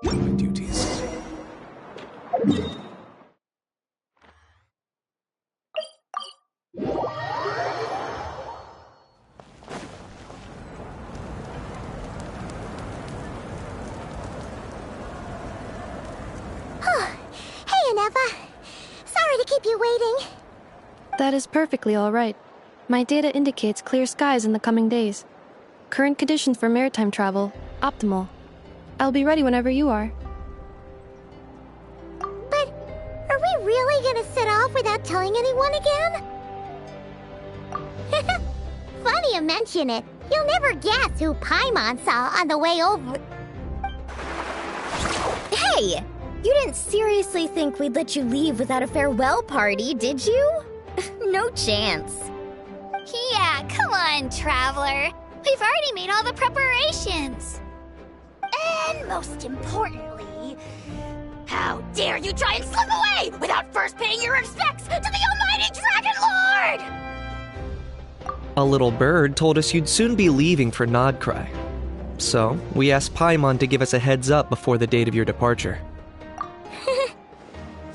my duties. That is perfectly all right. My data indicates clear skies in the coming days. Current conditions for maritime travel, optimal. I'll be ready whenever you are. But are we really gonna set off without telling anyone again? Funny you mention it. You'll never guess who Paimon saw on the way over. Hey! You didn't seriously think we'd let you leave without a farewell party, did you? No chance. Yeah, come on, Traveler. We've already made all the preparations. And most importantly, how dare you try and slip away without first paying your respects to the almighty Dragon Lord! A little bird told us you'd soon be leaving for Nod-Krai. So, we asked Paimon to give us a heads up before the date of your departure.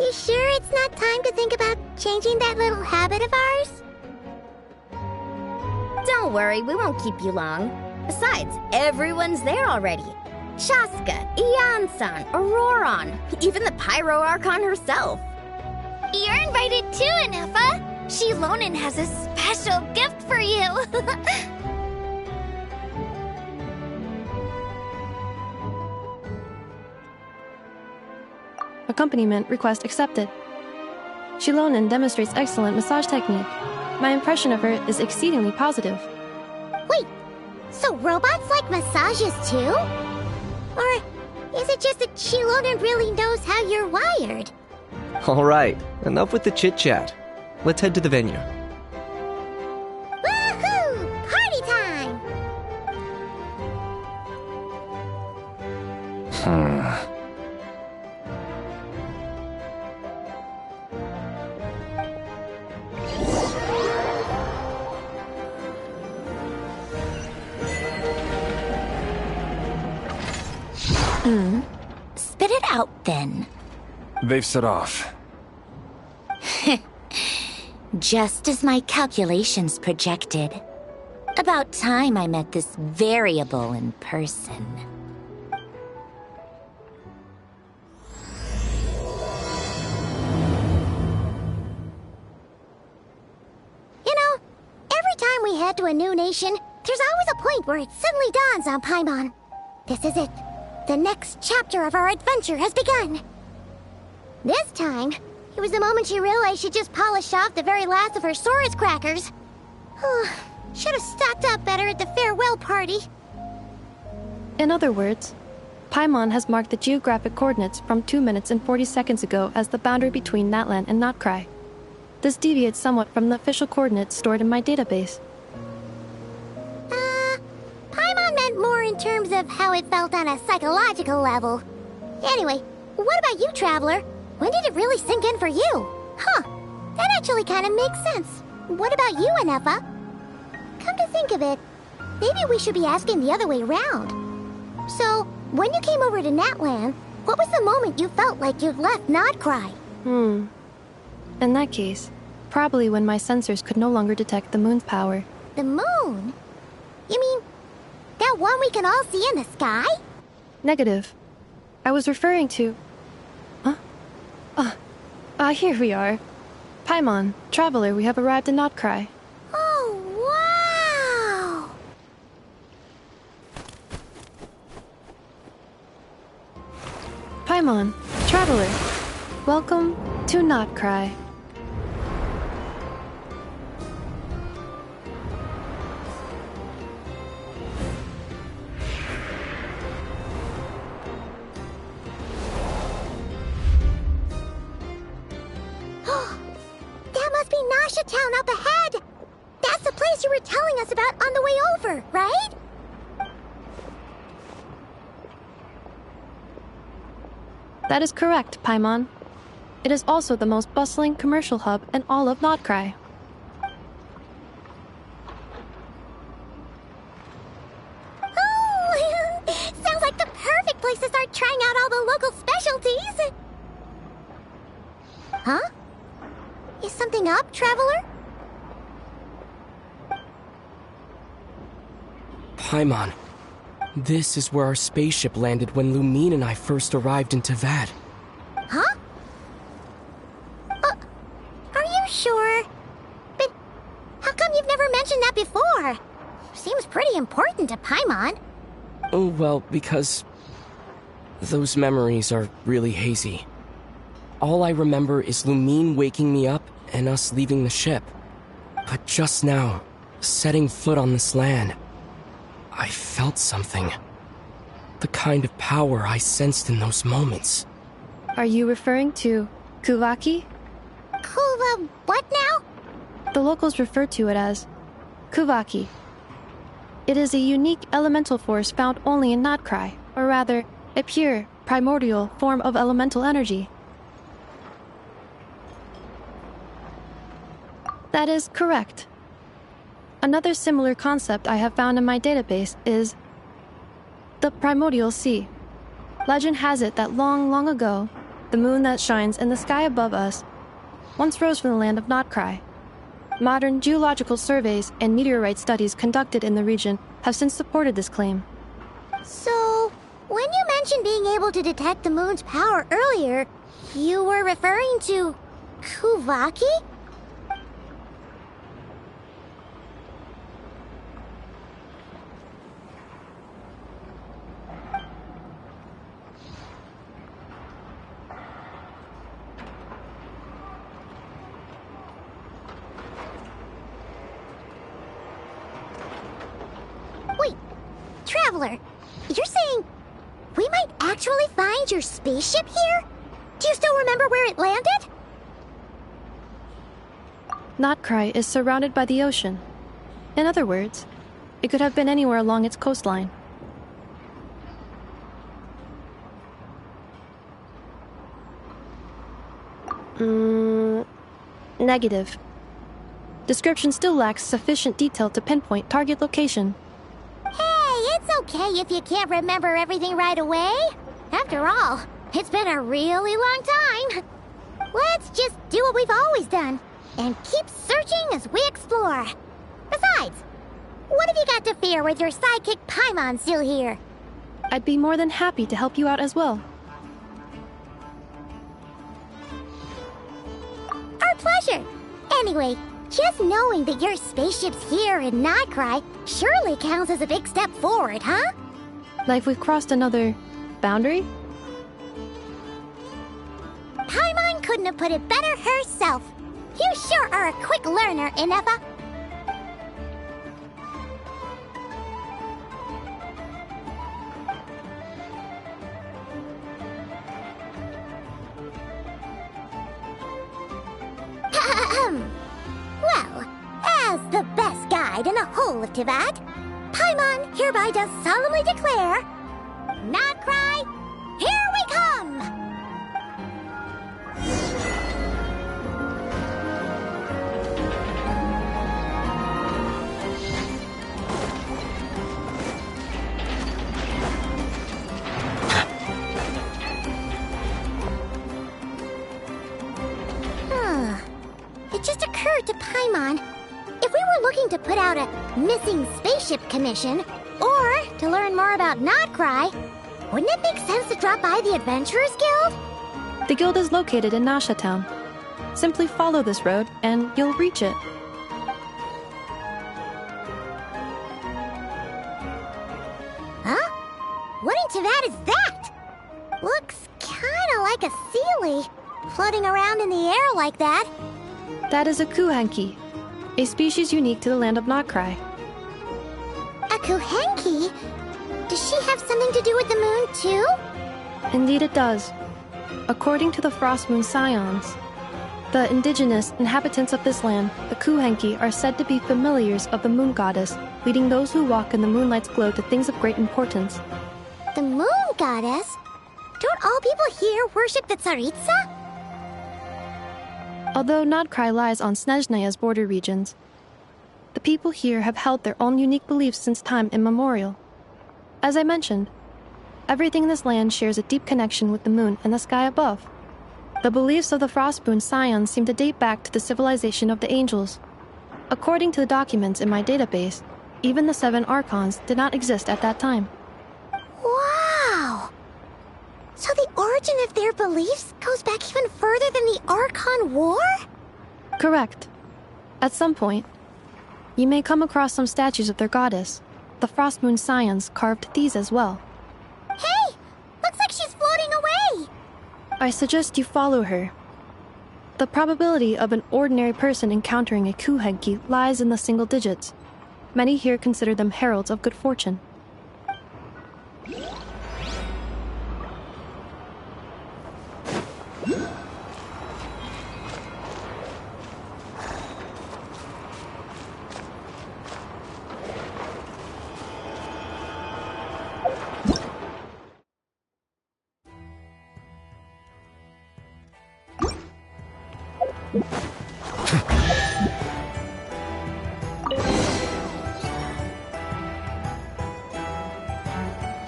You sure it's not time to think about changing that little habit of ours? Don't worry, we won't keep you long. Besides, everyone's there already. Shaska, Ian-san, Auroron, even the Pyro Archon herself. You're invited too, Anefa. Shilonen has a special gift for you. Accompaniment request accepted. Shilonen demonstrates excellent massage technique. My impression of her is exceedingly positive. Wait, so robots like massages too? Or is it just that Shilonen really knows how you're wired? Alright, enough with the chit-chat. Let's head to the venue. Woohoo! Party time! Spit it out, then. They've set off. Just as my calculations projected. About time I met this variable in person. You know, every time we head to a new nation, there's always a point where it suddenly dawns on Paimon. This is it. The next chapter of our adventure has begun. This time, it was the moment she realized she just polished off the very last of her Saurus crackers. Should have stocked up better at the farewell party. In other words, Paimon has marked the geographic coordinates from 2 minutes and 40 seconds ago as the boundary between Natlan and Nod-Krai. This deviates somewhat from the official coordinates stored in my database. Paimon meant more in terms of how it felt on a psychological level. Anyway, what about you, Traveler? When did it really sink in for you? Huh, that actually kind of makes sense. What about you, Anefa? Come to think of it, maybe we should be asking the other way around. So, when you came over to Natlan, what was the moment you felt like you'd left Nod-Krai? In that case, probably when my sensors could no longer detect the moon's power. The moon? You mean, that one we can all see in the sky? Negative. I was referring to... here we are. Paimon, Traveler, we have arrived in Nod-Krai. Oh, wow! Paimon, Traveler, welcome to Nod-Krai. That must be Nasha Town up ahead! That's the place you were telling us about on the way over, right? That is correct, Paimon. It is also the most bustling commercial hub in all of Nod-Krai. Oh, sounds like the perfect place to start trying out all the Paimon. This is where our spaceship landed when Lumine and I first arrived in Tavad. Huh? Are you sure? But how come you've never mentioned that before? Seems pretty important to Paimon. Oh, well, because those memories are really hazy. All I remember is Lumine waking me up and us leaving the ship. But just now, setting foot on this land, I felt something. The kind of power I sensed in those moments. Are you referring to Kuvaki? Kuva what now? The locals refer to it as Kuvaki. It is a unique elemental force found only in Nod-Krai, or rather, a pure, primordial form of elemental energy. That is correct. Another similar concept I have found in my database is the primordial sea. Legend has it that long, long ago, the moon that shines in the sky above us once rose from the land of Nod-Krai. Modern geological surveys and meteorite studies conducted in the region have since supported this claim. So, when you mentioned being able to detect the moon's power earlier, you were referring to Kuvaki? Wait, Traveler, you're saying we might actually find your spaceship here? Do you still remember where it landed? Nod-Krai is surrounded by the ocean. In other words, it could have been anywhere along its coastline. Negative. Description still lacks sufficient detail to pinpoint target location. Hey, it's okay if you can't remember everything right away. After all, it's been a really long time. Let's just do what we've always done and keep searching as we explore. Besides, what have you got to fear with your sidekick Paimon still here? I'd be more than happy to help you out as well. Our pleasure. Anyway, just knowing that your spaceship's here in Nod-Krai surely counts as a big step forward, huh? Like we've crossed another boundary? Paimon couldn't have put it better herself. You sure are a quick learner, Inefa. Well, as the best guide in the whole of Tavad, Paimon hereby does solemnly declare, Nod-Krai, here we come! It just occurred to Paimon, if we were looking to put out a missing spaceship commission, or to learn more about Nod-Krai, wouldn't it make sense to drop by the Adventurers Guild? The guild is located in Nasha town. Simply follow this road and you'll reach it. Huh? What in Tavad is that? Looks kinda like a sealy, floating around in the air like that. That is a kuhenki, a species unique to the land of Nod-Krai. A kuhenki? Does she have something to do with the moon, too? Indeed it does. According to the Frost Moon Scions, the indigenous inhabitants of this land, the kuhenki, are said to be familiars of the moon goddess, leading those who walk in the moonlight's glow to things of great importance. The moon goddess? Don't all people here worship the Tsaritsa? Although Nod-Krai lies on Snezhneya's border regions, the people here have held their own unique beliefs since time immemorial. As I mentioned, everything in this land shares a deep connection with the moon and the sky above. The beliefs of the Frostmoon Scions seem to date back to the civilization of the angels. According to the documents in my database, Even the 7 Archons did not exist at that time. Wow! So the origin of their beliefs goes back even further than the Archon War? Correct. At some point, you may come across some statues of their goddess. The Frost Moon Scions carved these as well. Hey! Looks like she's floating away! I suggest you follow her. The probability of an ordinary person encountering a Kuhenki lies in the single digits. Many here consider them heralds of good fortune.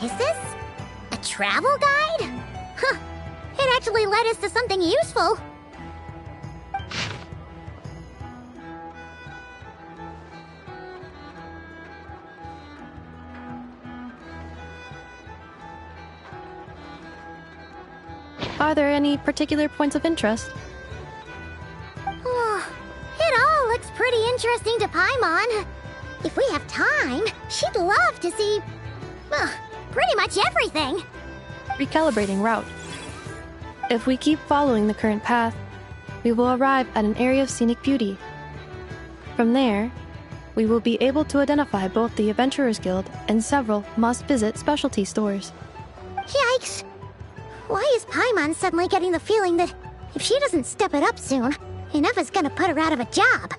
Is this a travel guide? Huh, it actually led us to something useful. Are there any particular points of interest? It all looks pretty interesting to Paimon. If we have time, she'd love to see, pretty much everything. Recalibrating route. If we keep following the current path, we will arrive at an area of scenic beauty. From there, we will be able to identify both the Adventurers Guild and several must-visit specialty stores. Yikes! Why is Paimon suddenly getting the feeling that if she doesn't step it up soon, enough is gonna put her out of a job?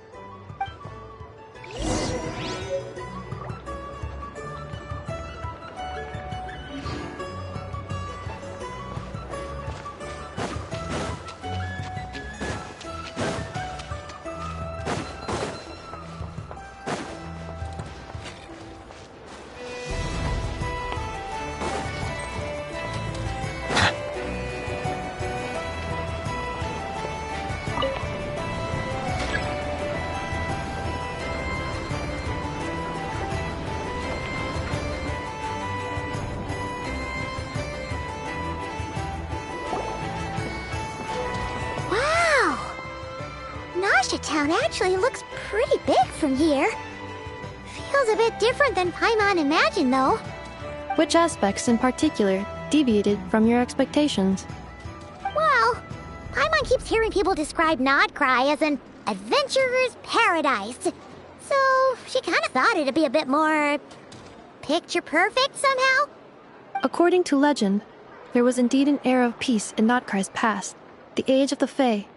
Town actually looks pretty big from here. Feels a bit different than Paimon imagined, though. Which aspects in particular deviated from your expectations? Well, Paimon keeps hearing people describe Nod-Krai as an adventurer's paradise. So she kind of thought it'd be a bit more picture perfect somehow. According to legend, there was indeed an era of peace in Nod-Krai's past, the age of the Fae.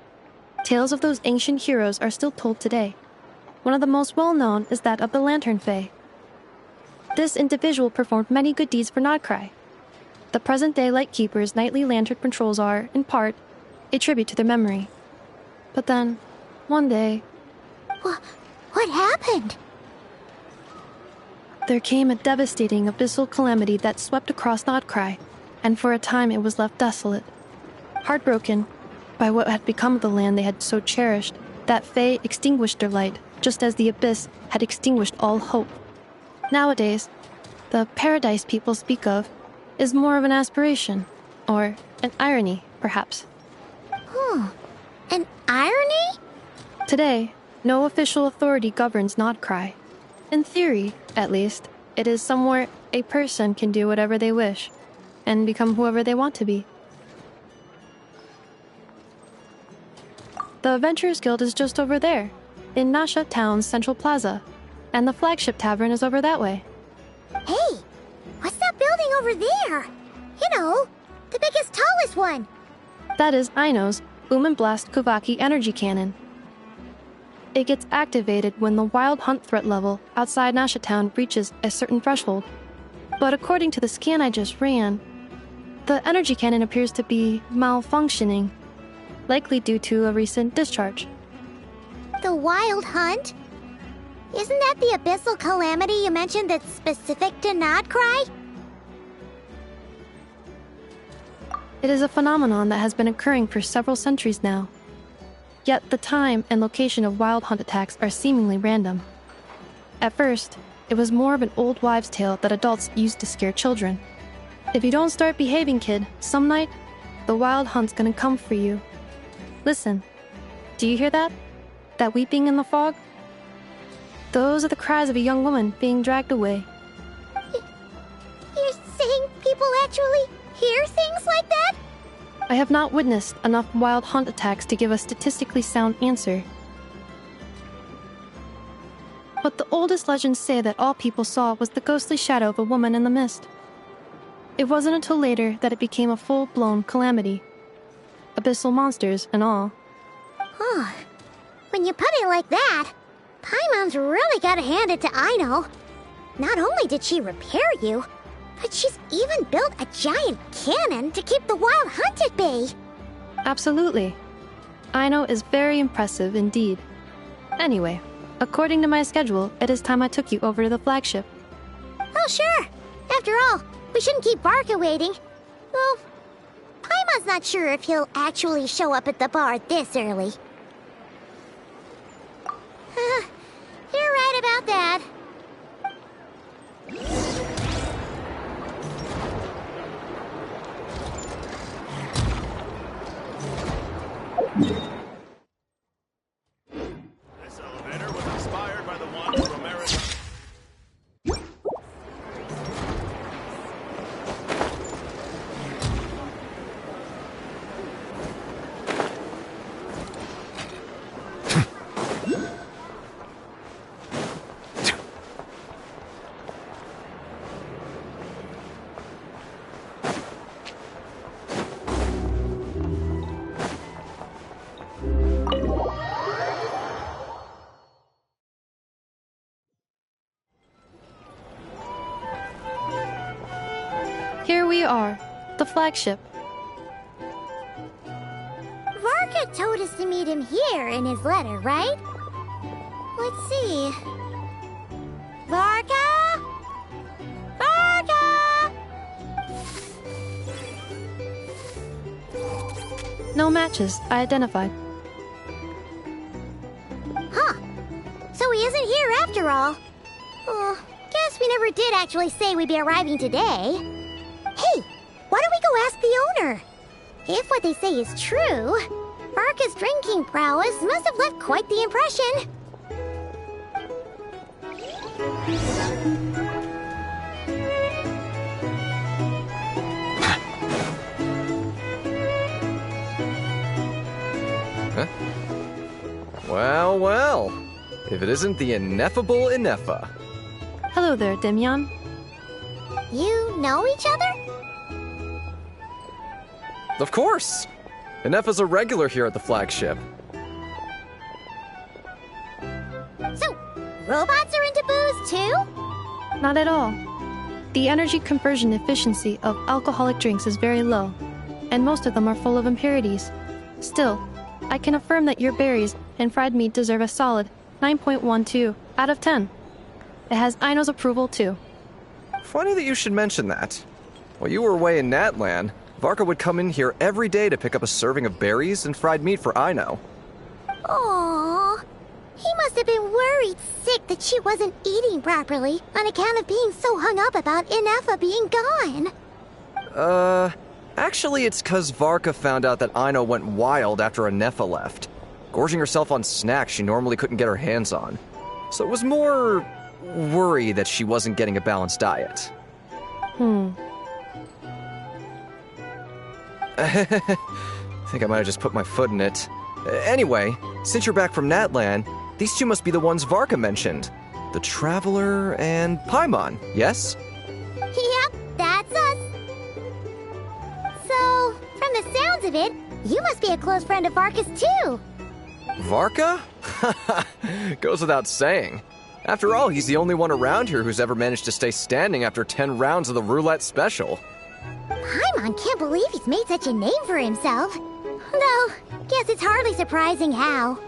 Tales of those ancient heroes are still told today. One of the most well-known is that of the Lantern Fae. This individual performed many good deeds for Nod-Krai. The present-day Lightkeeper's nightly lantern patrols are, in part, a tribute to their memory. But then, one day... What happened? There came a devastating abyssal calamity that swept across Nod-Krai, and for a time it was left desolate. Heartbroken by what had become of the land they had so cherished, that Fae extinguished their light, just as the abyss had extinguished all hope. Nowadays, the paradise people speak of is more of an aspiration, or an irony, perhaps. An irony? Today, no official authority governs Nod-Krai. In theory, at least, it is somewhere a person can do whatever they wish, and become whoever they want to be. The Adventurers Guild is just over there, in Nasha Town's central plaza, and the flagship tavern is over that way. Hey, what's that building over there? You know, the biggest, tallest one. That is Aino's Boom and Blast Kuvaki energy cannon. It gets activated when the wild hunt threat level outside Nasha Town reaches a certain threshold. But according to the scan I just ran, the energy cannon appears to be malfunctioning, likely due to a recent discharge. The wild hunt? Isn't that the abyssal calamity you mentioned that's specific to Nod-Krai? It is a phenomenon that has been occurring for several centuries now. Yet the time and location of wild hunt attacks are seemingly random. At first, It was more of an old wives' tale that adults used to scare children. If you don't start behaving, kid, some night, the wild hunt's gonna come for you. Listen, do you hear that? That weeping in the fog? Those are the cries of a young woman being dragged away. You're saying people actually hear things like that? I have not witnessed enough wild hunt attacks to give a statistically sound answer. But the oldest legends say that all people saw was the ghostly shadow of a woman in the mist. It wasn't until later that it became a full-blown calamity. Abyssal monsters and all. Oh, when you put it like that, Paimon's really gotta hand it to Aino. Not only did she repair you, but she's even built a giant cannon to keep the wild hunt at bay. Absolutely. Aino is very impressive indeed. Anyway, according to my schedule, it is time I took you over to the flagship. Oh, sure. After all, we shouldn't keep Varka waiting. Well, Paimon's not sure if he'll actually show up at the bar this early. You're right about that. This elevator was inspired by the one from America. Here we are, the flagship. Varka told us to meet him here in his letter, right? Let's see. Varka? Varka! No matches identified. Huh. So he isn't here after all. Oh, guess we never did actually say we'd be arriving today. Hey, why don't we go ask the owner? If what they say is true, Varka's drinking prowess must have left quite the impression. Huh? Well, well. If it isn't the ineffable Inefa. Hello there, Demyon. You know each other? Of course! Inefa's a regular here at the flagship. So, robots are into booze too? Not at all. The energy conversion efficiency of alcoholic drinks is very low, and most of them are full of impurities. Still, I can affirm that your berries and fried meat deserve a solid 9.12 out of 10. It has Aino's approval too. Funny that you should mention that. While you were away in Natlan, Varka would come in here every day to pick up a serving of berries and fried meat for Aino. Aww. He must have been worried sick that she wasn't eating properly on account of being so hung up about Inefa being gone. Actually it's 'cause Varka found out that Aino went wild after Inefa left, gorging herself on snacks she normally couldn't get her hands on. So it was more worry that she wasn't getting a balanced diet. I think I might have just put my foot in it. Anyway, since you're back from Natlan, these two must be the ones Varka mentioned. The Traveler and Paimon, yes? Yep, that's us. So, from the sounds of it, you must be a close friend of Varka's too. Varka? Goes without saying. After all, he's the only one around here who's ever managed to stay standing after 10 rounds of the roulette special. Paimon can't believe he's made such a name for himself. Though, guess it's hardly surprising how.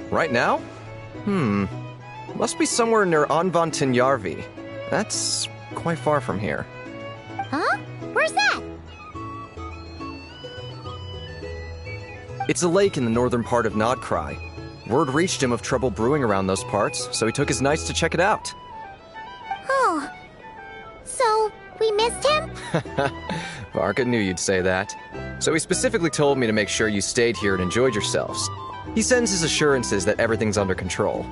Right now? Must be somewhere near Anvantinyarvi. That's quite far from here. Huh? Where's that? It's a lake in the northern part of Nod-Krai. Word reached him of trouble brewing around those parts, so he took his knights to check it out. Oh. So, we missed him? Varka knew you'd say that. So he specifically told me to make sure you stayed here and enjoyed yourselves. He sends his assurances that everything's under control.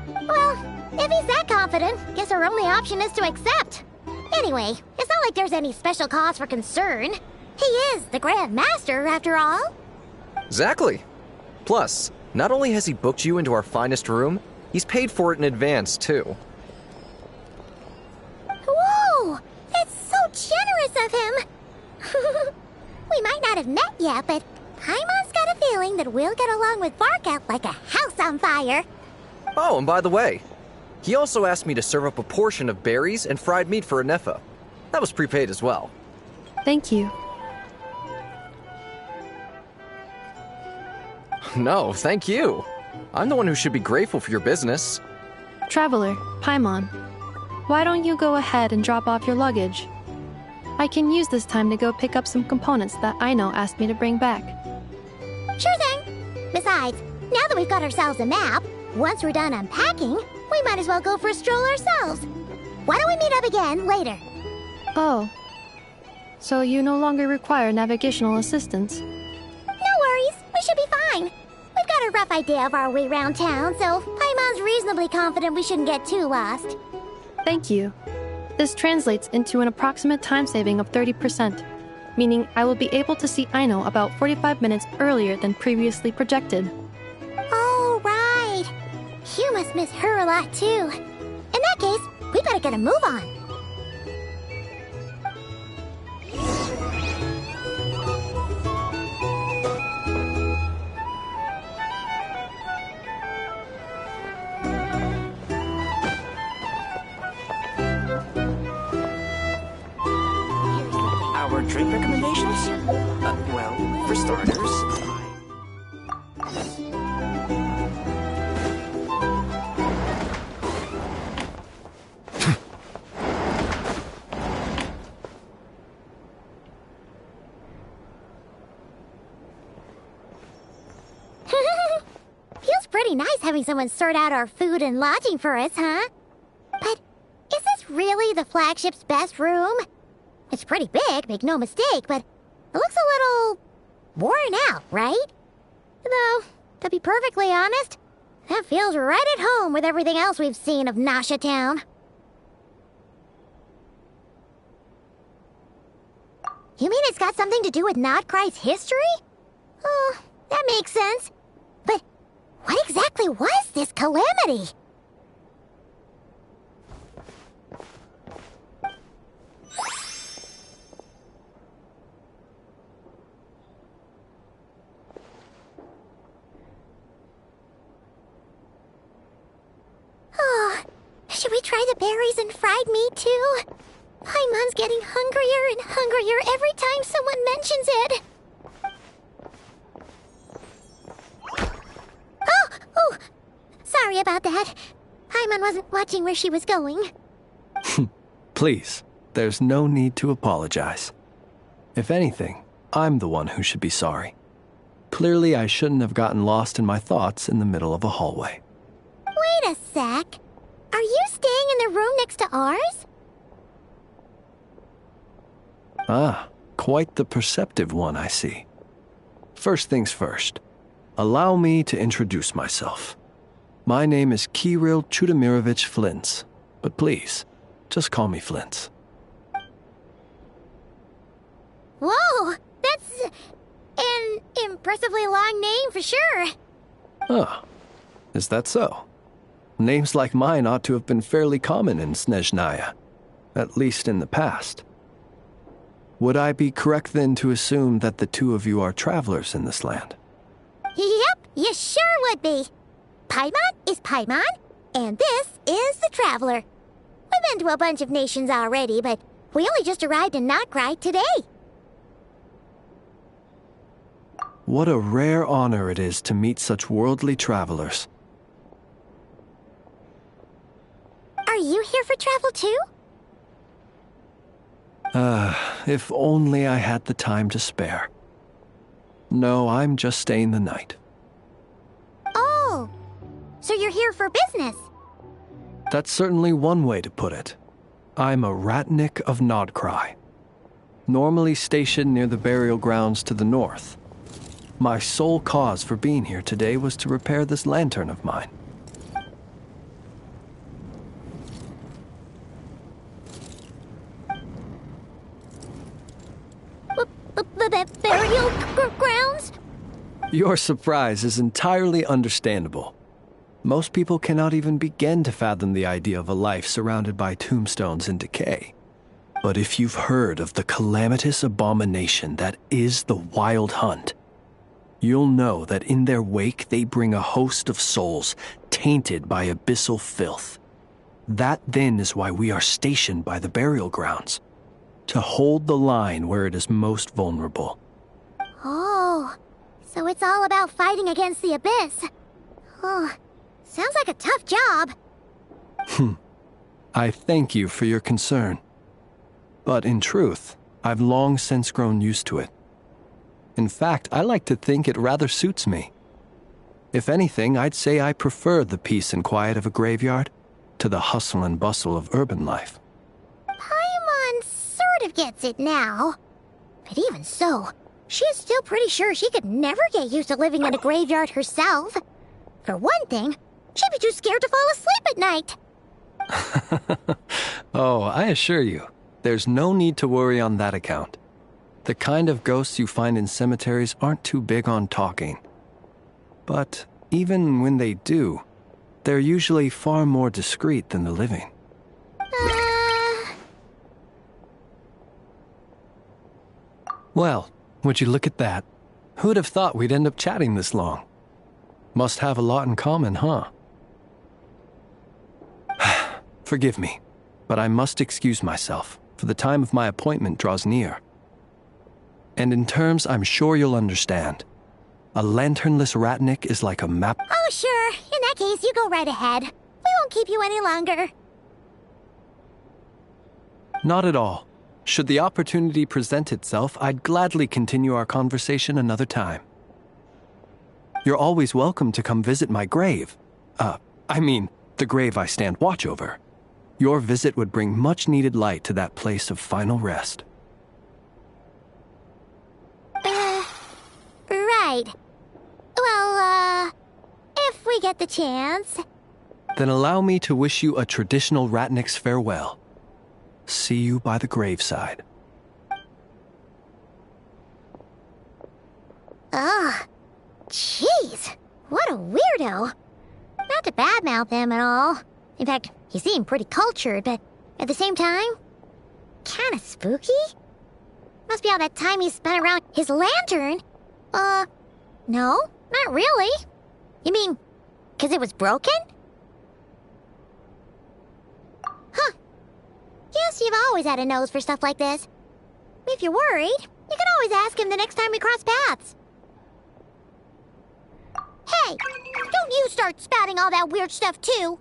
Well, if he's that confident, guess our only option is to accept. Anyway, it's not like there's any special cause for concern. He is the Grand Master, after all. Exactly. Plus, not only has he booked you into our finest room, he's paid for it in advance, too. Whoa! That's so generous of him! We might not have met yet, but Paimon's got a feeling that we'll get along with Varka like a house on fire. Oh, and by the way, he also asked me to serve up a portion of berries and fried meat for Anefa. That was prepaid as well. Thank you. No, thank you. I'm the one who should be grateful for your business. Traveler, Paimon, why don't you go ahead and drop off your luggage? I can use this time to go pick up some components that Aino asked me to bring back. Sure thing. Besides, now that we've got ourselves a map, once we're done unpacking, we might as well go for a stroll ourselves. Why don't we meet up again later? Oh. So you no longer require navigational assistance? No worries, we should be fine. We've got a rough idea of our way around town, so Paimon's reasonably confident we shouldn't get too lost. Thank you. This translates into an approximate time saving of 30%, meaning I will be able to see Aino about 45 minutes earlier than previously projected. Oh, right. You must miss her a lot, too. In that case, we better get a move on. Our drink recommendations? Well, for starters, Feels pretty nice having someone sort out our food and lodging for us, huh? But is this really the flagship's best room? It's pretty big, make no mistake, but it looks a little worn out, right? Though, to be perfectly honest, that feels right at home with everything else we've seen of Nasha Town. You mean it's got something to do with Nod-Krai's history? Oh, that makes sense. But what exactly was this calamity? Oh, should we try the berries and fried meat too? Paimon's getting hungrier and hungrier every time someone mentions it. Oh, sorry about that. Paimon wasn't watching where she was going. Please, there's no need to apologize. If anything, I'm the one who should be sorry. Clearly, I shouldn't have gotten lost in my thoughts in the middle of a hallway. Wait a sec. Are you staying in the room next to ours? Ah, quite the perceptive one, I see. First things first, allow me to introduce myself. My name is Kirill Chudamirovich Flintz, but please, just call me Flintz. Whoa, that's an impressively long name for sure. Ah, is that so? Names like mine ought to have been fairly common in Snezhnaya, at least in the past. Would I be correct then to assume that the two of you are travelers in this land? Yep, you sure would be. Paimon is Paimon, and this is the Traveler. We've been to a bunch of nations already, but we only just arrived in Nod-Krai today. What a rare honor it is to meet such worldly travelers. Are you here for travel too? If only I had the time to spare. No, I'm just staying the night. Oh, so you're here for business? That's certainly one way to put it. I'm a ratnik of Nod-Krai, normally stationed near the burial grounds to the north. My sole cause for being here today was to repair this lantern of mine. Burial grounds? Your surprise is entirely understandable. Most people cannot even begin to fathom the idea of a life surrounded by tombstones and decay. But if you've heard of the calamitous abomination that is the Wild Hunt, you'll know that in their wake they bring a host of souls tainted by abyssal filth. That then is why we are stationed by the burial grounds, to hold the line where it is most vulnerable. Oh, so it's all about fighting against the abyss. Oh, sounds like a tough job. I thank you for your concern. But in truth, I've long since grown used to it. In fact, I like to think it rather suits me. If anything, I'd say I prefer the peace and quiet of a graveyard to the hustle and bustle of urban life. Paimon sort of gets it now. But even so, she is still pretty sure she could never get used to living in a graveyard herself. For one thing, she'd be too scared to fall asleep at night. Oh, I assure you, there's no need to worry on that account. The kind of ghosts you find in cemeteries aren't too big on talking. But even when they do, they're usually far more discreet than the living. Well, would you look at that? Who'd have thought we'd end up chatting this long? Must have a lot in common, huh? Forgive me, but I must excuse myself, for the time of my appointment draws near. And in terms I'm sure you'll understand, a lanternless ratnik is like a map. Oh, sure. In that case, you go right ahead. We won't keep you any longer. Not at all. Should the opportunity present itself, I'd gladly continue our conversation another time. You're always welcome to come visit my grave. The grave I stand watch over. Your visit would bring much-needed light to that place of final rest. Right. Well, if we get the chance. Then allow me to wish you a traditional ratnik's farewell. See you by the graveside. Ugh. Jeez. What a weirdo. Not to badmouth him at all. In fact, he seemed pretty cultured, but at the same time, kinda spooky? Must be all that time he spent around his lantern. No, not really. You mean, 'cause it was broken? Huh. Guess you've always had a nose for stuff like this. If you're worried, you can always ask him the next time we cross paths. Hey, don't you start spouting all that weird stuff too.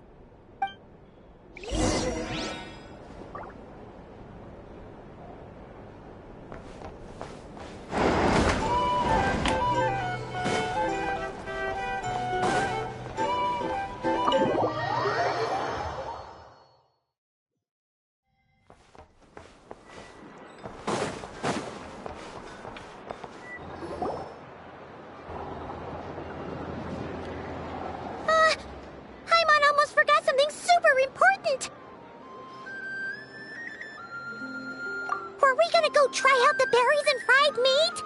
Try out the berries and fried meat?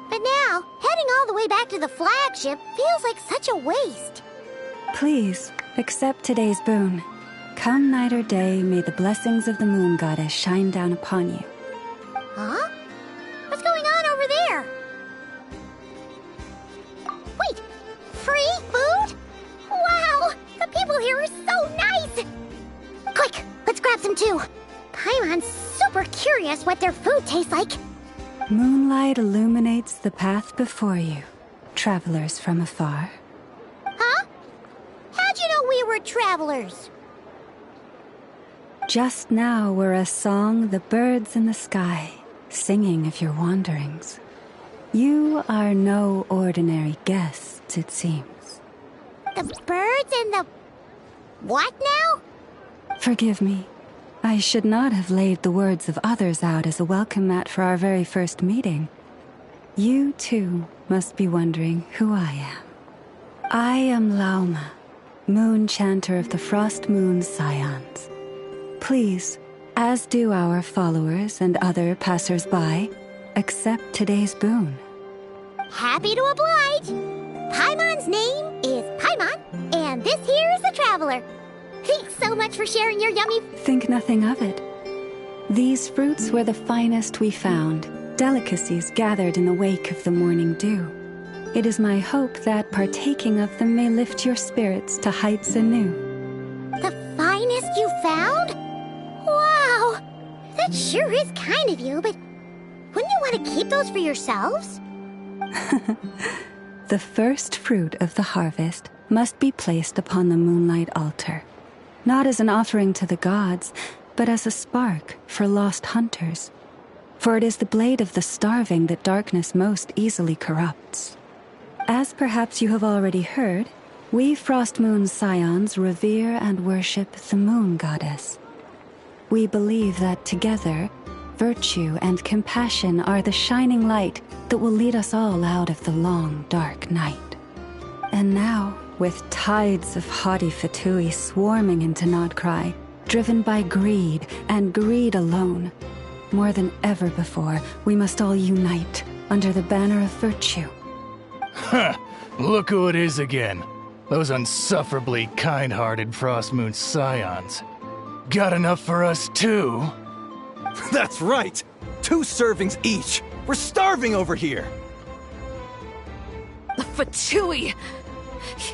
But now, heading all the way back to the flagship feels like such a waste. Please, accept today's boon. Come night or day, may the blessings of the moon goddess shine down upon you. Huh? What's going on over there? Wait, free food? Wow, the people here are so nice! Quick, let's grab some too. Paimon's super curious what their food tastes like. Moonlight illuminates the path before you, travelers from afar. Huh? How'd you know we were travelers? Just now were a song the birds in the sky singing of your wanderings. You are no ordinary guests, it seems. The birds and the... what now? Forgive me. I should not have laid the words of others out as a welcome mat for our very first meeting. You, too, must be wondering who I am. I am Lauma, moon chanter of the Frost Moon Scions. Please, as do our followers and other passers-by, accept today's boon. Happy to oblige. Paimon's name is Paimon, and this here is the Traveler. Thanks so much for sharing your yummy... Think nothing of it. These fruits were the finest we found, delicacies gathered in the wake of the morning dew. It is my hope that partaking of them may lift your spirits to heights anew. The finest you found? Wow! That sure is kind of you, but wouldn't you want to keep those for yourselves? The first fruit of the harvest must be placed upon the moonlight altar, not as an offering to the gods, but as a spark for lost hunters. For it is the blade of the starving that darkness most easily corrupts. As perhaps you have already heard, we Frost Moon Scions revere and worship the moon goddess. We believe that together, virtue and compassion are the shining light that will lead us all out of the long, dark night. And now, with tides of haughty Fatui swarming into Nod-Krai, driven by greed and greed alone, more than ever before, we must all unite under the banner of virtue. Huh! Look who it is again. Those unsufferably kind-hearted Frost Moon Scions. Got enough for us too? That's right! 2 servings each! We're starving over here! Fatui!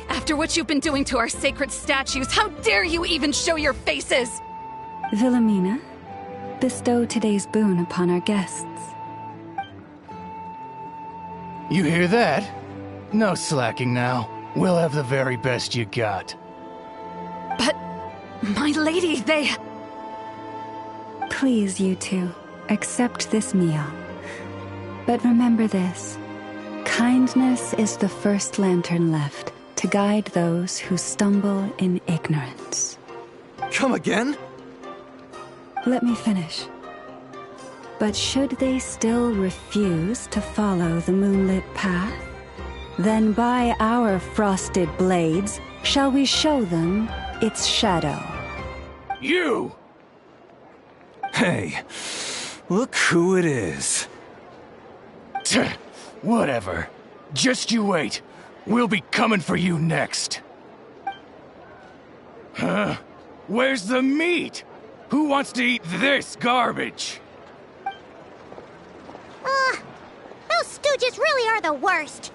After what you've been doing to our sacred statues, how dare you even show your faces? Wilhelmina, bestow today's boon upon our guests. You hear that? No slacking now. We'll have the very best you got. But, my lady, they... Please, you two, accept this meal. But remember this. Kindness is the first lantern left to guide those who stumble in ignorance. Come again? Let me finish. But should they still refuse to follow the moonlit path, then by our frosted blades shall we show them its shadow. You! Hey, look who it is. Whatever. Just you wait. We'll be coming for you next. Huh? Where's the meat? Who wants to eat this garbage? Those stooges really are the worst.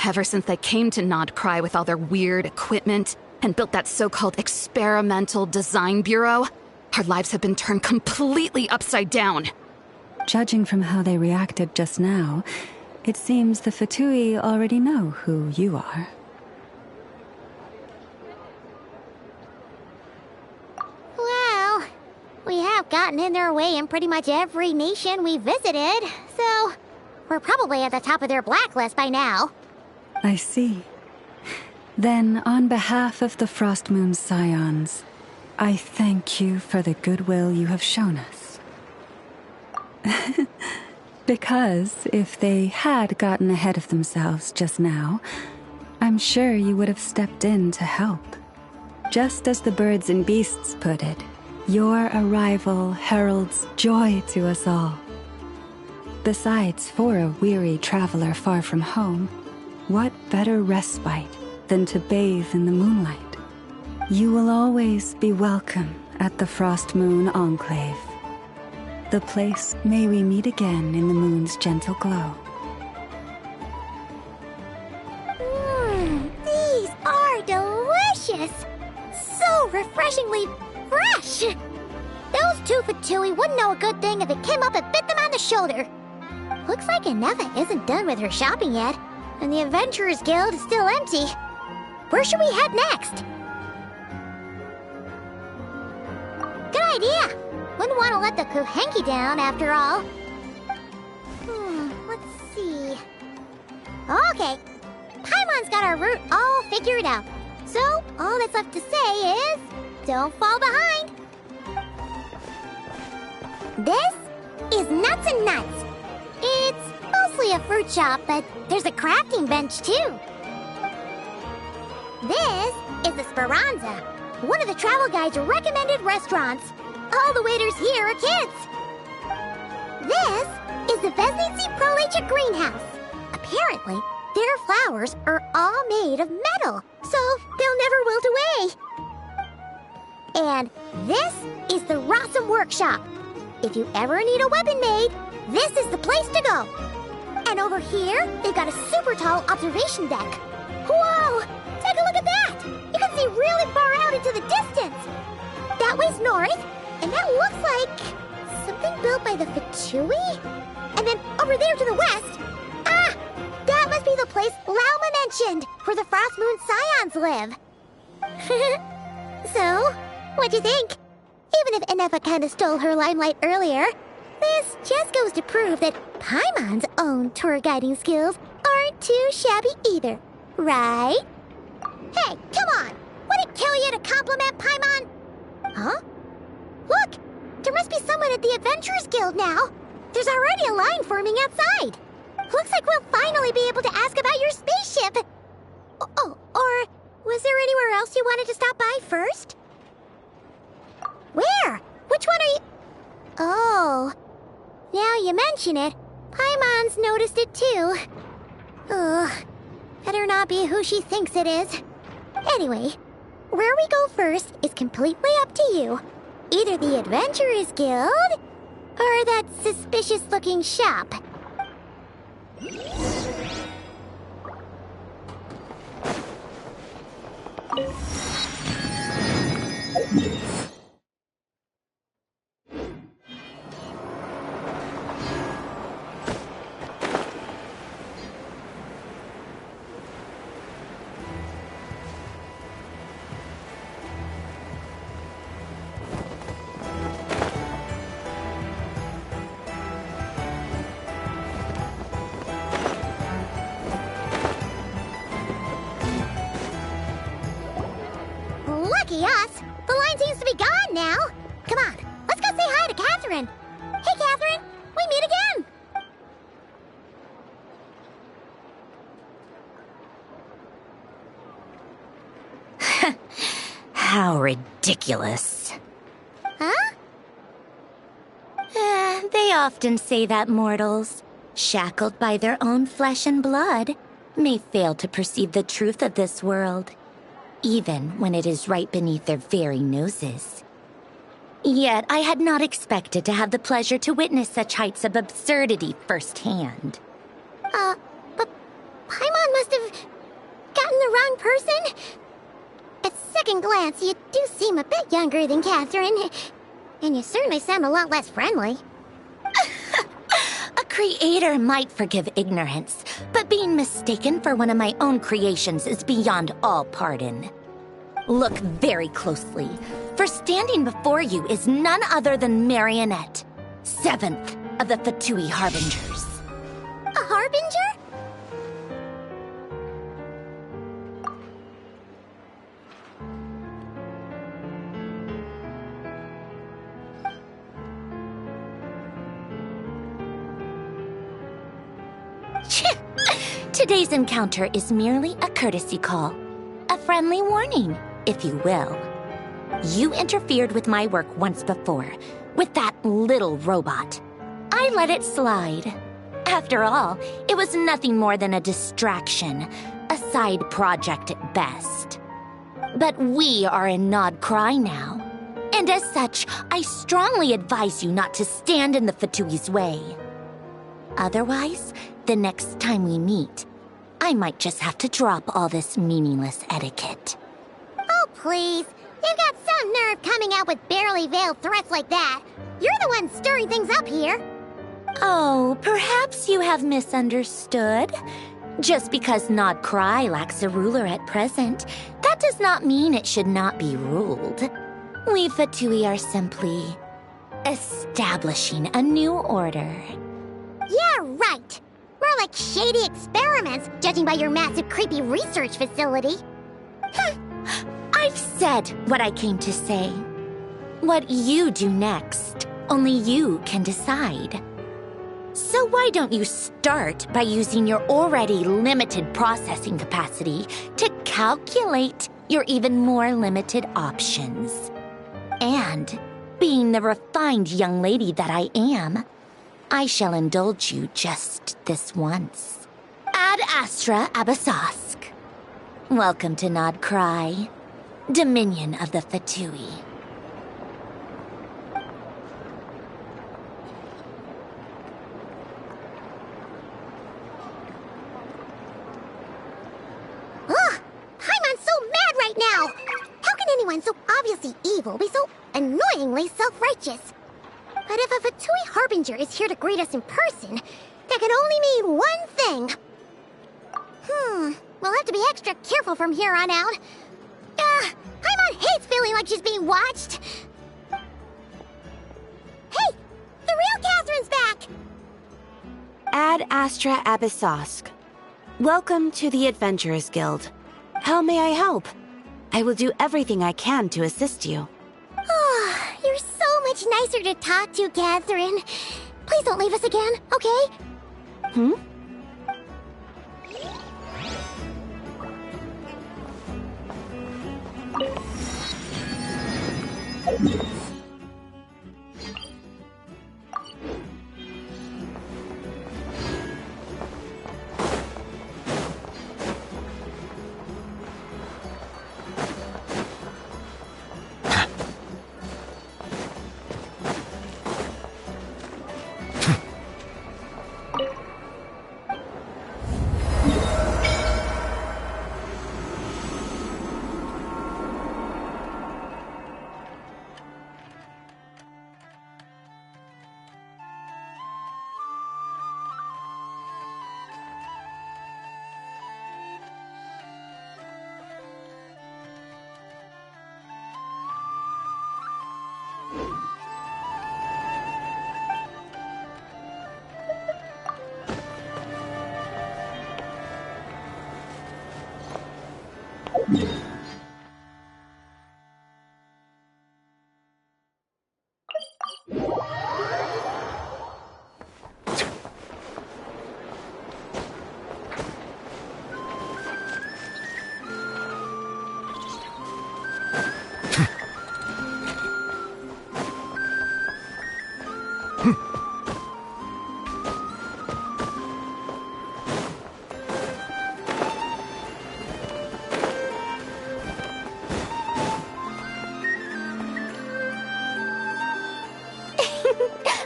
Ever since they came to Nod-Krai with all their weird equipment and built that so-called experimental design bureau, our lives have been turned completely upside down. Judging from how they reacted just now, it seems the Fatui already know who you are. Well, we have gotten in their way in pretty much every nation we visited, so we're probably at the top of their blacklist by now. I see. Then, on behalf of the Frost Moon Scions, I thank you for the goodwill you have shown us. Because if they had gotten ahead of themselves just now, I'm sure you would have stepped in to help. Just as the birds and beasts put it, your arrival heralds joy to us all. Besides, for a weary traveler far from home, what better respite than to bathe in the moonlight? You will always be welcome at the Frost Moon Enclave. The place may we meet again in the moon's gentle glow. These are delicious! So refreshingly fresh! Those 2 Fatui wouldn't know a good thing if it came up and bit them on the shoulder. Looks like Aneva isn't done with her shopping yet, and the Adventurers Guild is still empty. Where should we head next? Good idea! Wouldn't want to let the Kuhenki down, after all. Let's see. Okay. Paimon's got our route all figured out. So, all that's left to say is, don't fall behind. This is Nuts and Nuts. It's mostly a fruit shop, but there's a crafting bench, too. This is the Speranza, one of the travel guide's recommended restaurants. All the waiters here are kids. This is the Vesnici Prolecha greenhouse. Apparently, their flowers are all made of metal, so they'll never wilt away. And this is the Rossum workshop. If you ever need a weapon made, this is the place to go. And over here, they've got a super tall observation deck. Whoa! Take a look at that! You can see really far out into the distance. That way's north, and that looks like something built by the Fatui? And then over there to the west, that must be the place Lauma mentioned, where the Frost Moon Scions live. So, what'd you think? Even if Enefa kinda stole her limelight earlier, this just goes to prove that Paimon's own tour guiding skills aren't too shabby either, right? Hey, come on! Would it kill you to compliment Paimon? Huh? Look! There must be someone at the Adventurers Guild now! There's already a line forming outside! Looks like we'll finally be able to ask about your spaceship! Oh, or was there anywhere else you wanted to stop by first? Where? Which one are you... Oh, now you mention it, Paimon's noticed it too. Ugh, better not be who she thinks it is. Anyway, where we go first is completely up to you. Either the Adventurers Guild, or that suspicious-looking shop. Lucky us! The line seems to be gone now! Come on, let's go say hi to Catherine! Hey, Catherine! We meet again! How ridiculous. Huh? They often say that mortals, shackled by their own flesh and blood, may fail to perceive the truth of this world, even when it is right beneath their very noses. Yet I had not expected to have the pleasure to witness such heights of absurdity firsthand. But Paimon must have gotten the wrong person? At second glance, you do seem a bit younger than Catherine, and you certainly sound a lot less friendly. A creator might forgive ignorance, but being mistaken for one of my own creations is beyond all pardon. Look very closely, for standing before you is none other than Marionette, 7th of the Fatui Harbingers. A Harbinger? Today's encounter is merely a courtesy call. A friendly warning, if you will. You interfered with my work once before, with that little robot. I let it slide. After all, it was nothing more than a distraction, a side project at best. But we are in Nod-Krai now, and as such, I strongly advise you not to stand in the Fatui's way. Otherwise, the next time we meet, I might just have to drop all this meaningless etiquette. Oh, please. You've got some nerve coming out with barely veiled threats like that. You're the one stirring things up here. Oh, perhaps you have misunderstood. Just because Nod-Krai lacks a ruler at present, that does not mean it should not be ruled. We Fatui are simply Establishing a new order. Yeah, right. More like shady experiments, judging by your massive creepy research facility. I've said what I came to say. What you do next, only you can decide. So why don't you start by using your already limited processing capacity to calculate your even more limited options? And, being the refined young lady that I am, I shall indulge you just this once. Ad Astra Abyssosque. Welcome to Nod-Krai, Dominion of the Fatui. Ugh! Paimon's so mad right now! How can anyone so obviously evil be so annoyingly self-righteous? But if a Fatui harbinger is here to greet us in person, that can only mean one thing. We'll have to be extra careful from here on out. Paimon hates feeling like she's being watched. Hey! The real Catherine's back! Ad Astra Abyssosque. Welcome to the Adventurers Guild. How may I help? I will do everything I can to assist you. Oh, you're so much nicer to talk to, Catherine. Please don't leave us again, okay?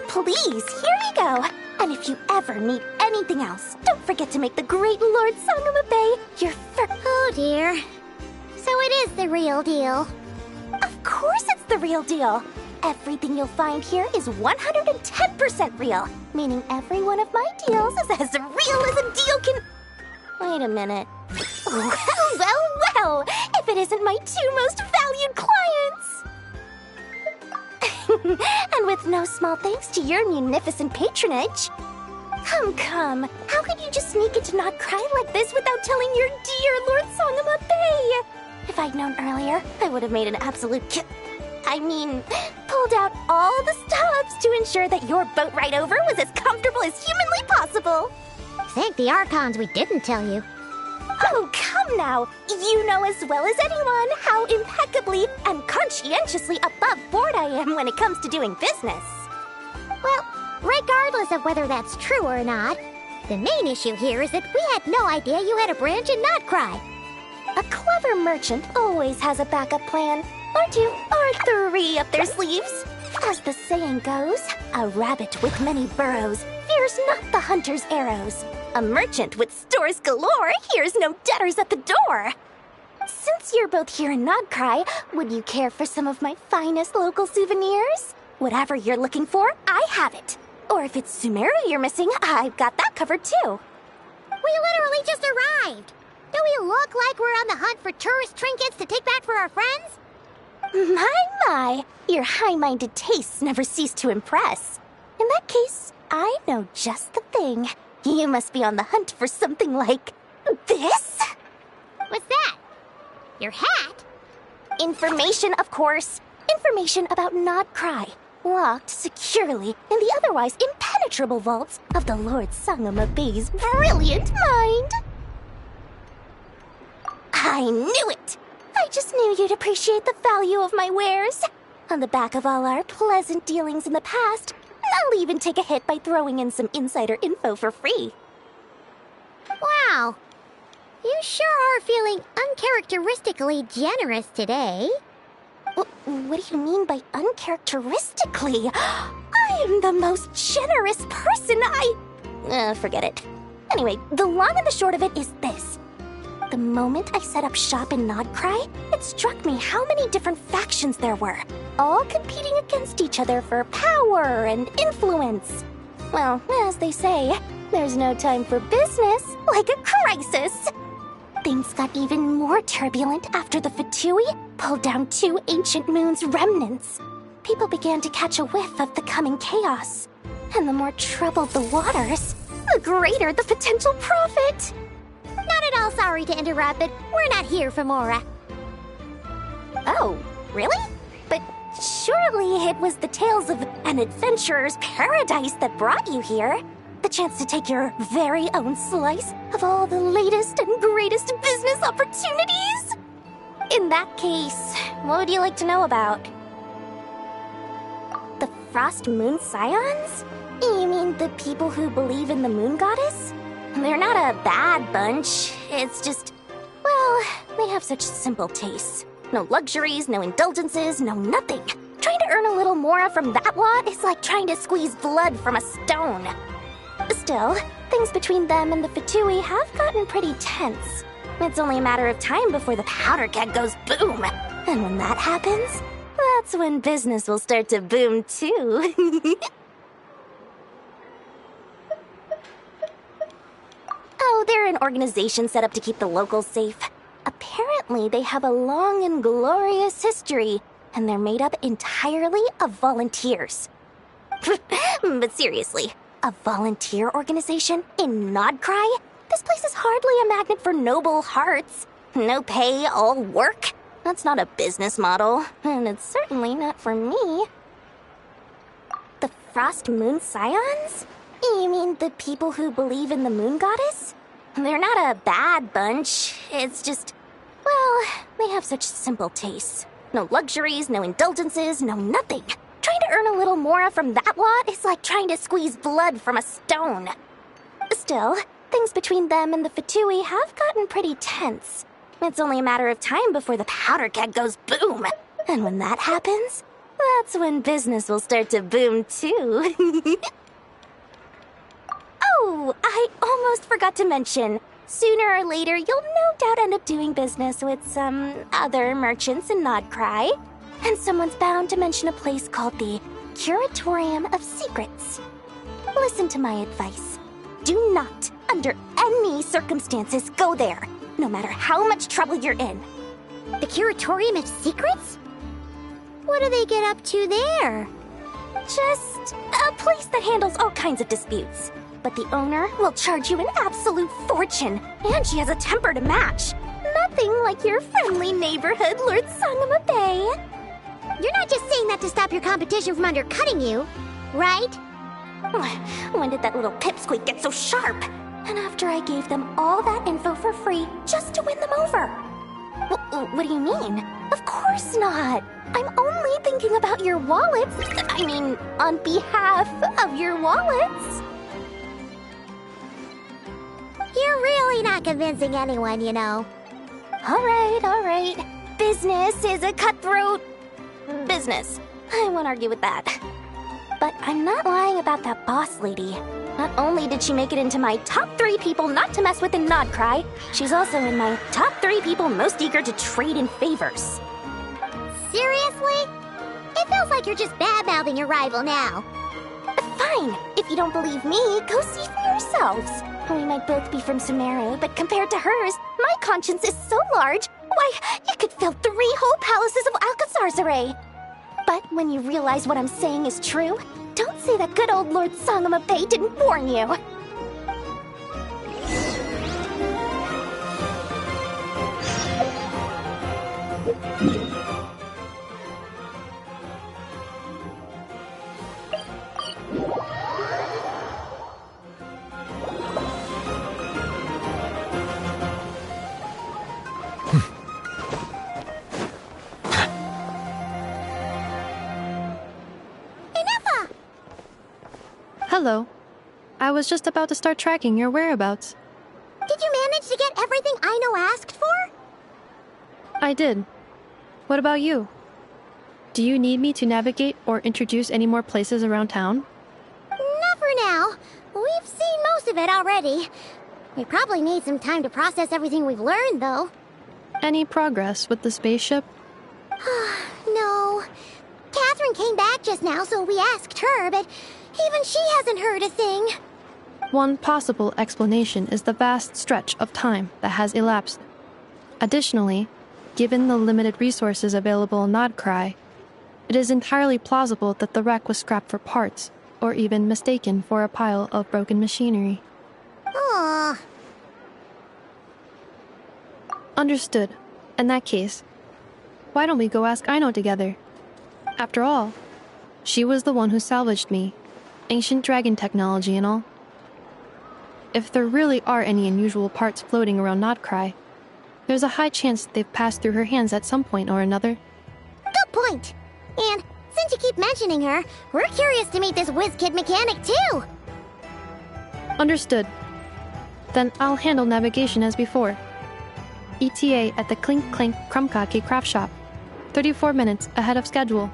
Please, here we go. And if you ever need anything else, don't forget to make the great Lord Song your Oh dear. So it is the real deal. Of course it's the real deal. Everything you'll find here is 110% real, meaning every one of my deals is as real as a deal can... Wait a minute. Well, if it isn't my two most valued clients! And with no small thanks to your munificent patronage. Come. How could you just sneak into Nod-Krai like this without telling your dear Lord Song? If I'd known earlier, I would have made an absolute pulled out all the stops to ensure that your boat ride over was as comfortable as humanly possible. Thank the Archons we didn't tell you. Oh, come now. You know as well as anyone how impeccably and conscientiously above board I am when it comes to doing business. Well, regardless of whether that's true or not, the main issue here is that we had no idea you had a branch in Nod-Krai. A clever merchant always has a backup plan, or two, or three up their sleeves. As the saying goes, a rabbit with many burrows fears not the hunter's arrows. A merchant with stores galore hears no debtors at the door. Since you're both here in Nod-Krai, would you care for some of my finest local souvenirs? Whatever you're looking for, I have it. Or if it's Sumeru you're missing, I've got that covered too. We literally just arrived. Do we look like we're on the hunt for tourist trinkets to take back for our friends? My, your high-minded tastes never cease to impress. In that case, I know just the thing. You must be on the hunt for something like this? What's that? Your hat? Information, of course. Information about Nod-Krai, locked securely in the otherwise impenetrable vaults of the Lord Sangama Bey's brilliant mind. I knew it! I just knew you'd appreciate the value of my wares. On the back of all our pleasant dealings in the past, I'll even take a hit by throwing in some insider info for free. Wow. You sure are feeling uncharacteristically generous today. What do you mean by uncharacteristically? I am the most generous person forget it. Anyway, the long and the short of it is this. The moment I set up shop in Nod-Krai, it struck me how many different factions there were, all competing against each other for power and influence. Well, as they say, there's no time for business like a crisis. Things got even more turbulent after the Fatui pulled down 2 ancient moon's remnants. People began to catch a whiff of the coming chaos. And the more troubled the waters, the greater the potential profit. Not at all sorry to interrupt, but we're not here for Mora. Oh, really? But surely it was the tales of an adventurer's paradise that brought you here. The chance to take your very own slice of all the latest and greatest business opportunities? In that case, what would you like to know about? The Frost Moon Scions? You mean the people who believe in the moon goddess? They're not a bad bunch. It's just, well, they have such simple tastes. No luxuries, no indulgences, no nothing. Trying to earn a little more from that lot is like trying to squeeze blood from a stone. Still, things between them and the Fatui have gotten pretty tense. It's only a matter of time before the powder keg goes boom. And when that happens, that's when business will start to boom too. Oh, they're an organization set up to keep the locals safe. Apparently, they have a long and glorious history, and they're made up entirely of volunteers. But seriously, a volunteer organization in Nod-Krai? This place is hardly a magnet for noble hearts. No pay, all work. That's not a business model, and it's certainly not for me. The Frost Moon Scions? You mean the people who believe in the moon goddess? They're not a bad bunch. It's just, well, they have such simple tastes. No luxuries, no indulgences, no nothing. Trying to earn a little more from that lot is like trying to squeeze blood from a stone. Still, things between them and the Fatui have gotten pretty tense. It's only a matter of time before the powder keg goes boom. And when that happens, that's when business will start to boom too. Oh, I almost forgot to mention. Sooner or later, you'll no doubt end up doing business with some other merchants in Nod-Krai. And someone's bound to mention a place called the Curatorium of Secrets. Listen to my advice. Do not, under any circumstances, go there, no matter how much trouble you're in. The Curatorium of Secrets? What do they get up to there? Just a place that handles all kinds of disputes. But the owner will charge you an absolute fortune, and she has a temper to match. Nothing like your friendly neighborhood, Lord Sangama Bey. You're not just saying that to stop your competition from undercutting you, right? When did that little pipsqueak get so sharp? And after I gave them all that info for free just to win them over. What do you mean? Of course not. I'm only thinking about your wallets. I mean, on behalf of your wallets. You're really not convincing anyone, you know. All right. Business is a cutthroat business. I won't argue with that. But I'm not lying about that boss lady. Not only did she make it into my top 3 people not to mess with in Nod-Krai, she's also in my top 3 people most eager to trade in favors. Seriously? It feels like you're just bad-mouthing your rival now. Fine. If you don't believe me, go see for yourselves. We might both be from Sumeru, but compared to hers, my conscience is so large, Why, it could fill 3 whole palaces of Alcazar's array. But when you realize what I'm saying is true, don't say that good old Lord Songamabe didn't warn you. Hello. I was just about to start tracking your whereabouts. Did you manage to get everything Aino asked for? I did. What about you? Do you need me to navigate or introduce any more places around town? Not for now. We've seen most of it already. We probably need some time to process everything we've learned, though. Any progress with the spaceship? No. Catherine came back just now, so we asked her, but even she hasn't heard a thing. One possible explanation is the vast stretch of time that has elapsed. Additionally, given the limited resources available in Nod-Krai, it is entirely plausible that the wreck was scrapped for parts, or even mistaken for a pile of broken machinery. Aww. Understood. In that case, why don't we go ask Aino together? After all, she was the one who salvaged me. Ancient dragon technology and all. If there really are any unusual parts floating around Nod-Krai, there's a high chance they've passed through her hands at some point or another. Good point. And since you keep mentioning her, we're curious to meet this whiz-kid mechanic too. Understood. Then I'll handle navigation as before. ETA at the Clink Clink Krumkake craft shop. 34 minutes ahead of schedule.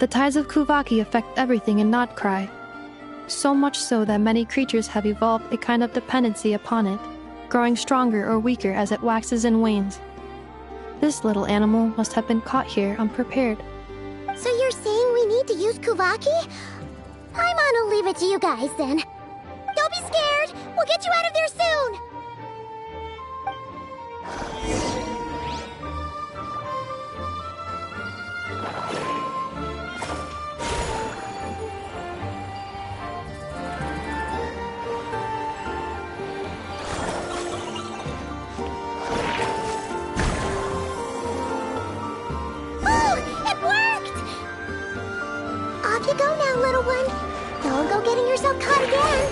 The tides of Kuvaki affect everything in Nod-Krai, so much so that many creatures have evolved a kind of dependency upon it, growing stronger or weaker as it waxes and wanes. This little animal must have been caught here unprepared. So you're saying we need to use Kuvaki? I'm gonna leave it to you guys then. Don't be scared! We'll get you out of there soon! Off you go now, little one. Don't go getting yourself caught again.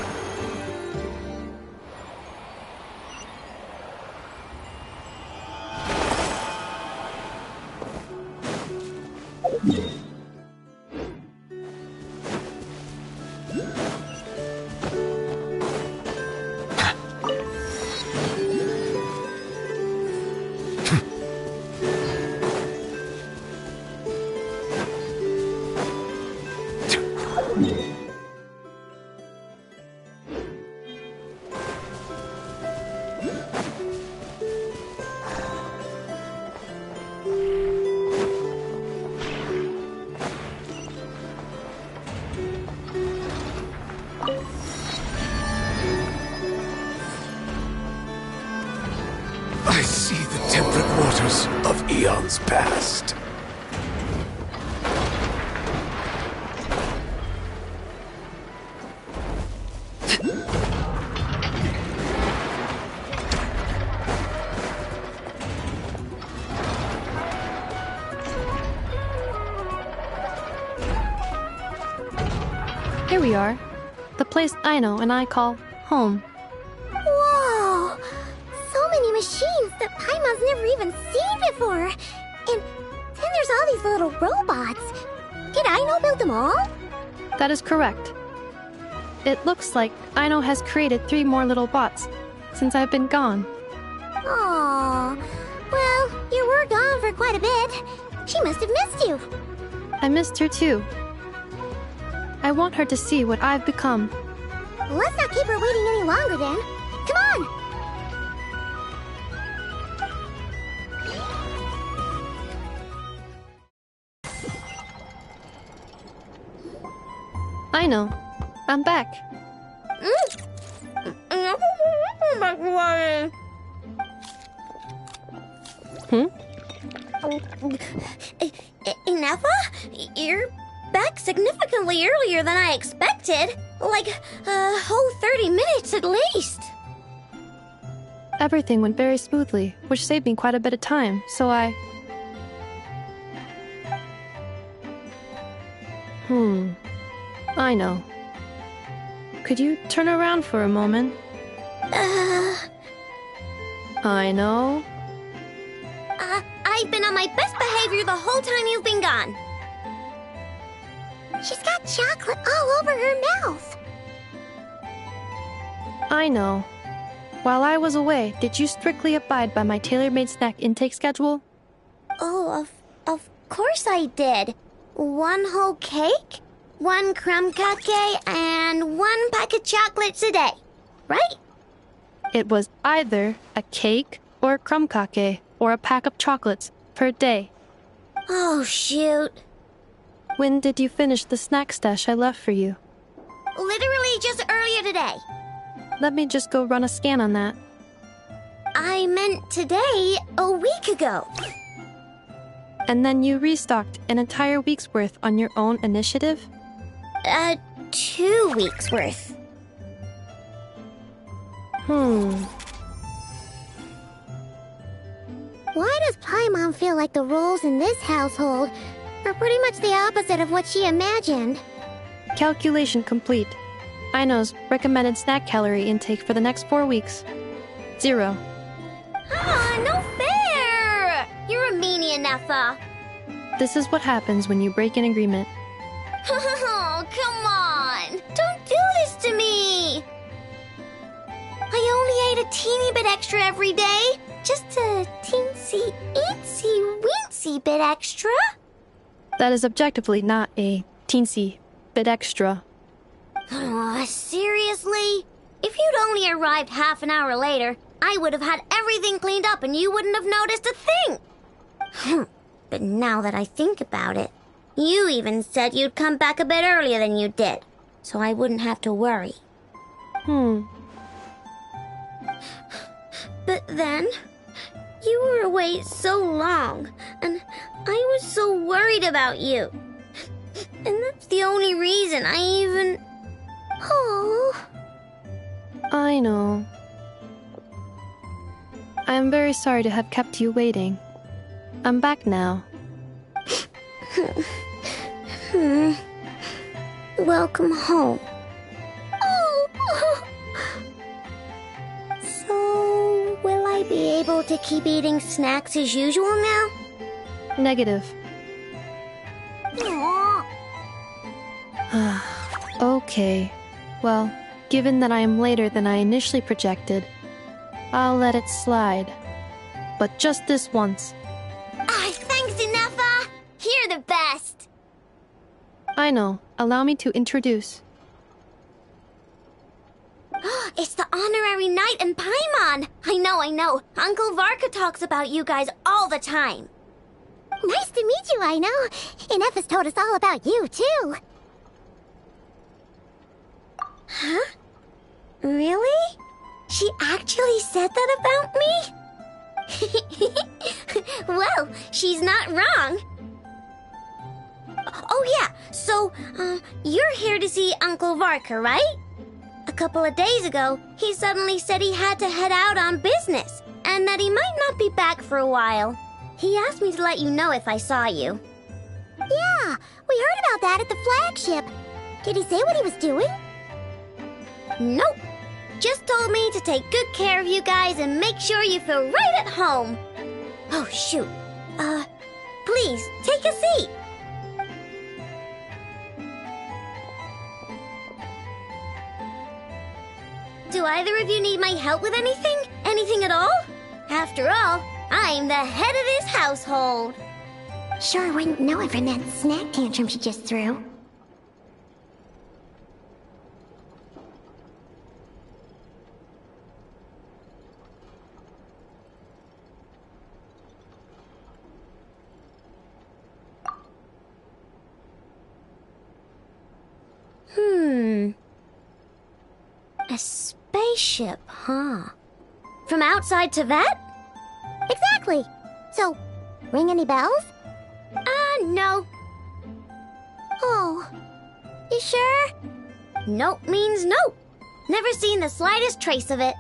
I see the temperate waters of eons past. Here we are. The place Aino and I call home. Whoa! So many machines that Paimon's never even seen before. And then there's all these little robots. Did Aino build them all? That is correct. It looks like Aino has created 3 more little bots since I've been gone. Aww. Well, you were gone for quite a bit. She must have missed you. I missed her too. I want her to see what I've become. Let's not keep her waiting any longer then. Come on! Aino, I'm back. Ineffa? You're back significantly earlier than I expected. Like, a whole 30 minutes at least. Everything went very smoothly, which saved me quite a bit of time, so I... Aino. Could you turn around for a moment? Aino? I've been on my best behavior the whole time you've been gone. She's got chocolate all over her mouth. Aino. While I was away, did you strictly abide by my tailor-made snack intake schedule? Oh, of course I did. 1 whole cake, 1 crumb cake, and 1 pack of chocolates a day, right? It was either a cake or a crumb cake or a pack of chocolates per day. Oh, shoot. When did you finish the snack stash I left for you? Literally just earlier today. Let me just go run a scan on that. I meant today, a week ago. And then you restocked an entire week's worth on your own initiative? 2 weeks worth. Why does Paimon feel like the roles in this household are pretty much the opposite of what she imagined? Calculation complete. Aino's recommended snack calorie intake for the next 4 weeks. 0. No fair! You're a meanie, Ineffa. This is what happens when you break an agreement. Oh, come on! Don't do this to me! I only ate a teeny bit extra every day. Just a teensy, eensy, weensy bit extra. That is objectively not a teensy bit extra. Oh, seriously? If you'd only arrived half an hour later, I would have had everything cleaned up and you wouldn't have noticed a thing. But now that I think about it, you even said you'd come back a bit earlier than you did, so I wouldn't have to worry. But then, you were away so long, and I was so worried about you. And that's the only reason I even... Oh. I know. I am very sorry to have kept you waiting. I'm back now. Welcome home. Oh. So, will I be able to keep eating snacks as usual now? Negative. Aww. Okay. Well, given that I am later than I initially projected, I'll let it slide. But just this once. Thanks, Ineffa! You're the best! I know. Allow me to introduce. It's the honorary knight and Paimon! I know. Uncle Varka talks about you guys all the time. Nice to meet you, Aino. Ineffa's told us all about you, too. Huh? Really? She actually said that about me? Well, she's not wrong. Oh yeah, so, you're here to see Uncle Varka, right? A couple of days ago, he suddenly said he had to head out on business, and that he might not be back for a while. He asked me to let you know if I saw you. Yeah, we heard about that at the flagship. Did he say what he was doing? Nope. Just told me to take good care of you guys and make sure you feel right at home. Oh, shoot. Please, take a seat. Do either of you need my help with anything? Anything at all? After all, I'm the head of this household. Sure wouldn't know it from that snack tantrum she just threw. A spaceship, huh? From outside to that? Exactly. So, ring any bells? No. Oh. You sure? Nope means nope. Never seen the slightest trace of it.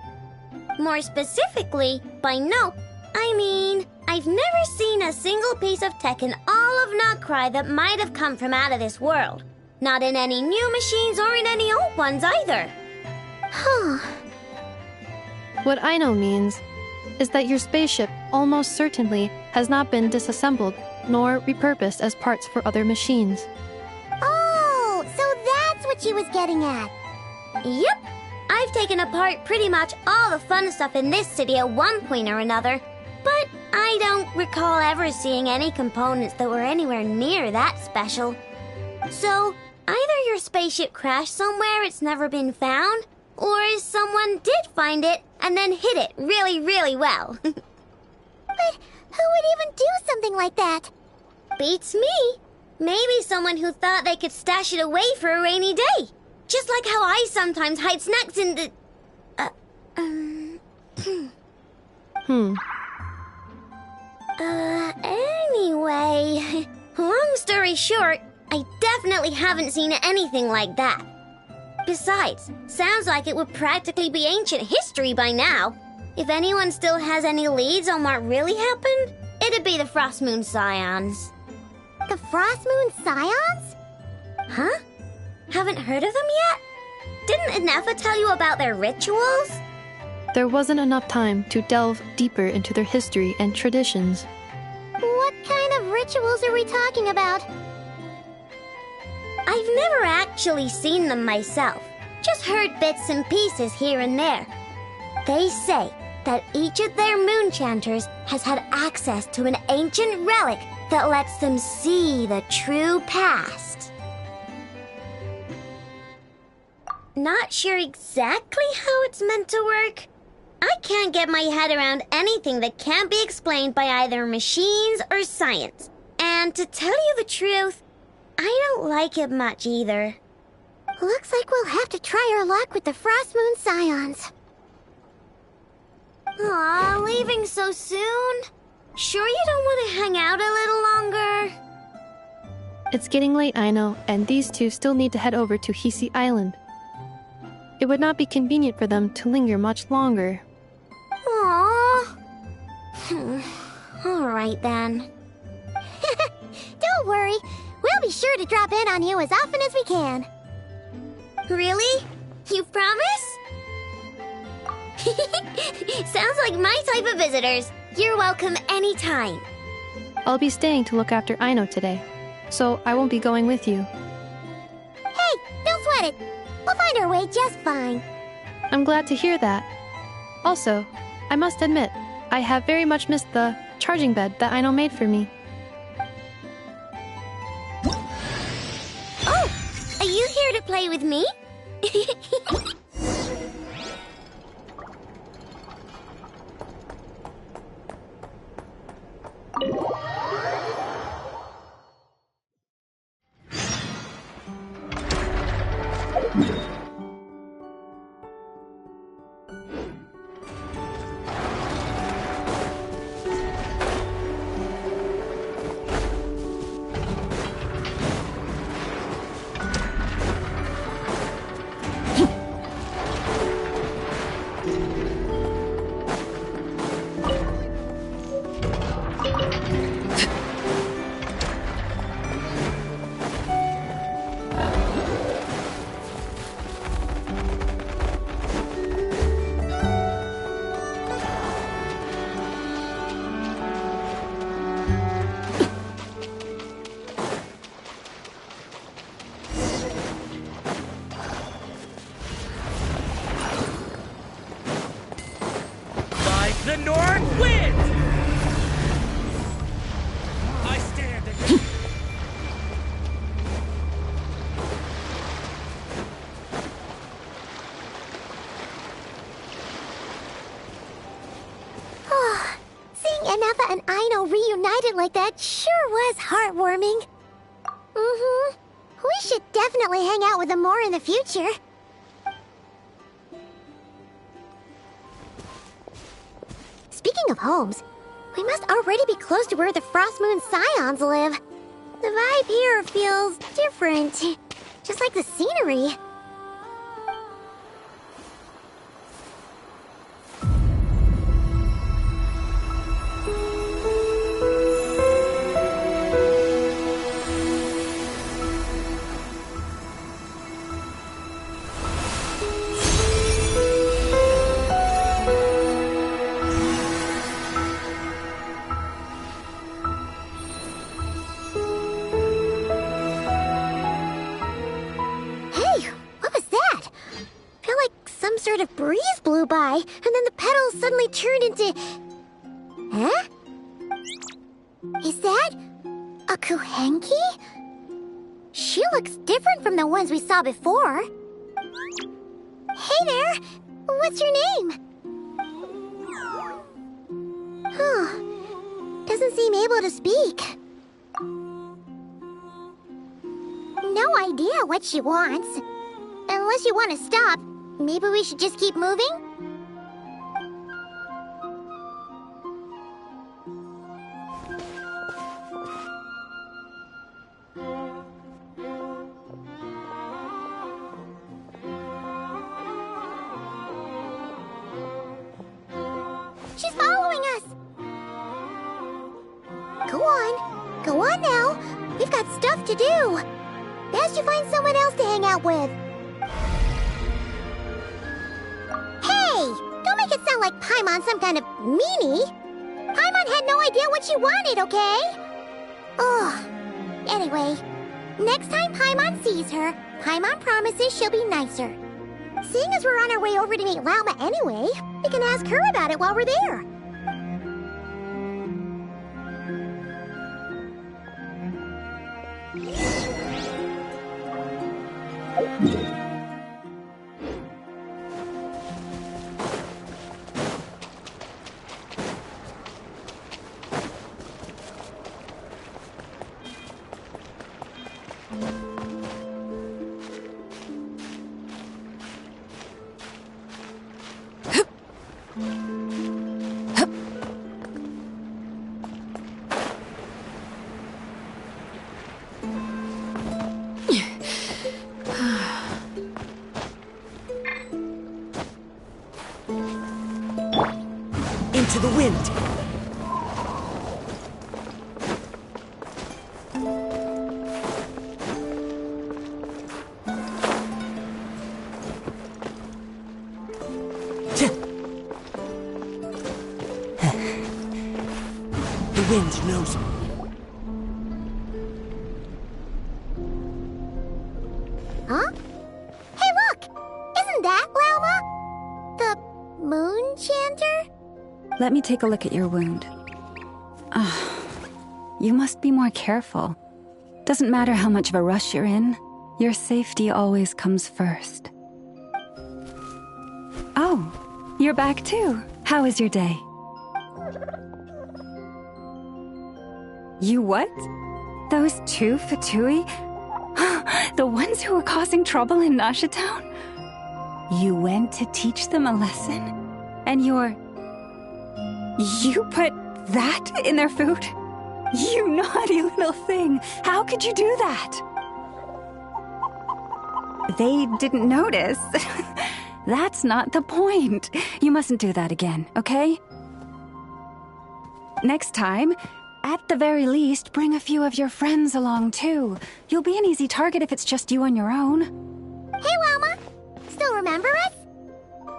More specifically, by nope, I mean, I've never seen a single piece of tech in all of Nod-Krai that might have come from out of this world. Not in any new machines or in any old ones either. Huh. What Aino means is that your spaceship almost certainly has not been disassembled nor repurposed as parts for other machines. Oh, so that's what she was getting at. Yep. I've taken apart pretty much all the fun stuff in this city at one point or another, but I don't recall ever seeing any components that were anywhere near that special. So, either your spaceship crashed somewhere it's never been found, or someone did find it and then hid it really, really well. But who would even do something like that? Beats me. Maybe someone who thought they could stash it away for a rainy day. Just like how I sometimes hide snacks in the... Anyway, long story short, I definitely haven't seen anything like that. Besides, sounds like it would practically be ancient history by now. If anyone still has any leads on what really happened, it'd be the Frost Moon Scions. The Frost Moon Scions? Huh? Haven't heard of them yet? Didn't Inefa tell you about their rituals? There wasn't enough time to delve deeper into their history and traditions. What kind of rituals are we talking about? I've never actually seen them myself, just heard bits and pieces here and there. They say that each of their moon chanters has had access to an ancient relic that lets them see the true past. Not sure exactly how it's meant to work. I can't get my head around anything that can't be explained by either machines or science. And to tell you the truth, I don't like it much either. Looks like we'll have to try our luck with the Frost Moon Scions. Aw, leaving so soon? Sure you don't want to hang out a little longer? It's getting late, Aino, and these two still need to head over to Heii Island. It would not be convenient for them to linger much longer. Aww. All right then. Don't worry. We'll be sure to drop in on you as often as we can. Really? You promise? Sounds like my type of visitors. You're welcome anytime. I'll be staying to look after Aino today, so I won't be going with you. Hey, don't sweat it. We'll find our way just fine. I'm glad to hear that. Also, I must admit, I have very much missed the charging bed that Aino made for me. Oh, are you here to play with me? it like that sure was heartwarming. Mm-hmm. We should definitely hang out with them more in the future. Speaking of homes, we must already be close to where the Frost Moon Scions live. The vibe here feels different, just like the scenery. Sort of breeze blew by, and then the petals suddenly turned into... Huh? Is that... a Kuhenki? She looks different from the ones we saw before. Hey there! What's your name? Huh. Doesn't seem able to speak. No idea what she wants. Unless you want to stop, maybe we should just keep moving? She's following us! Go on now. We've got stuff to do. Best you find someone else to hang out with. Don't make it sound like Paimon's some kind of meanie. Paimon had no idea what she wanted, okay? Ugh. Anyway, next time Paimon sees her, Paimon promises she'll be nicer. Seeing as we're on our way over to meet Lauma anyway, we can ask her about it while we're there. Into the wind. The wind knows me. Huh? Hey, look! Isn't that Lauma? The moon chanter? Let me take a look at your wound. You must be more careful. Doesn't matter how much of a rush you're in, your safety always comes first. Oh, you're back too. How was your day? You what? Those two Fatui? The ones who were causing trouble in Nasha Town? You went to teach them a lesson? And you put that in their food? You naughty little thing! How could you do that? They didn't notice. That's not the point. You mustn't do that again, okay? Next time, at the very least, bring a few of your friends along too. You'll be an easy target if it's just you on your own. Hey, Lauma! Still remember us?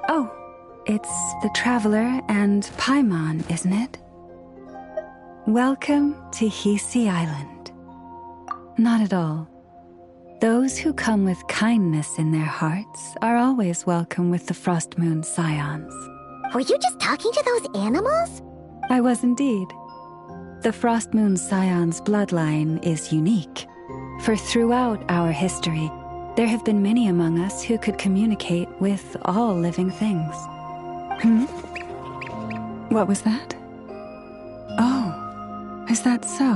Oh, it's the Traveler and Paimon, isn't it? Welcome to Heii Island. Not at all. Those who come with kindness in their hearts are always welcome with the Frost Moon Scions. Were you just talking to those animals? I was indeed. The Frost Moon Scions bloodline is unique, for throughout our history, there have been many among us who could communicate with all living things. What was that? Oh, Is that so?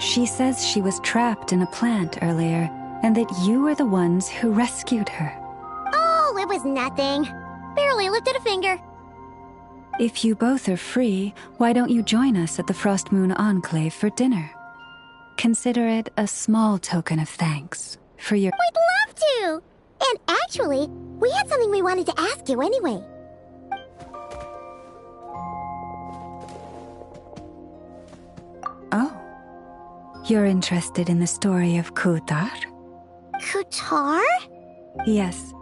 She says she was trapped in a plant earlier, and that you were the ones who rescued her. Oh, it was nothing. Barely lifted a finger. If you both are free, why don't you join us at the Frost Moon Enclave for dinner? Consider it a small token of thanks for your— We'd love to! And actually, we had something we wanted to ask you anyway. Oh. You're interested in the story of Kutar? Kutar? Yes.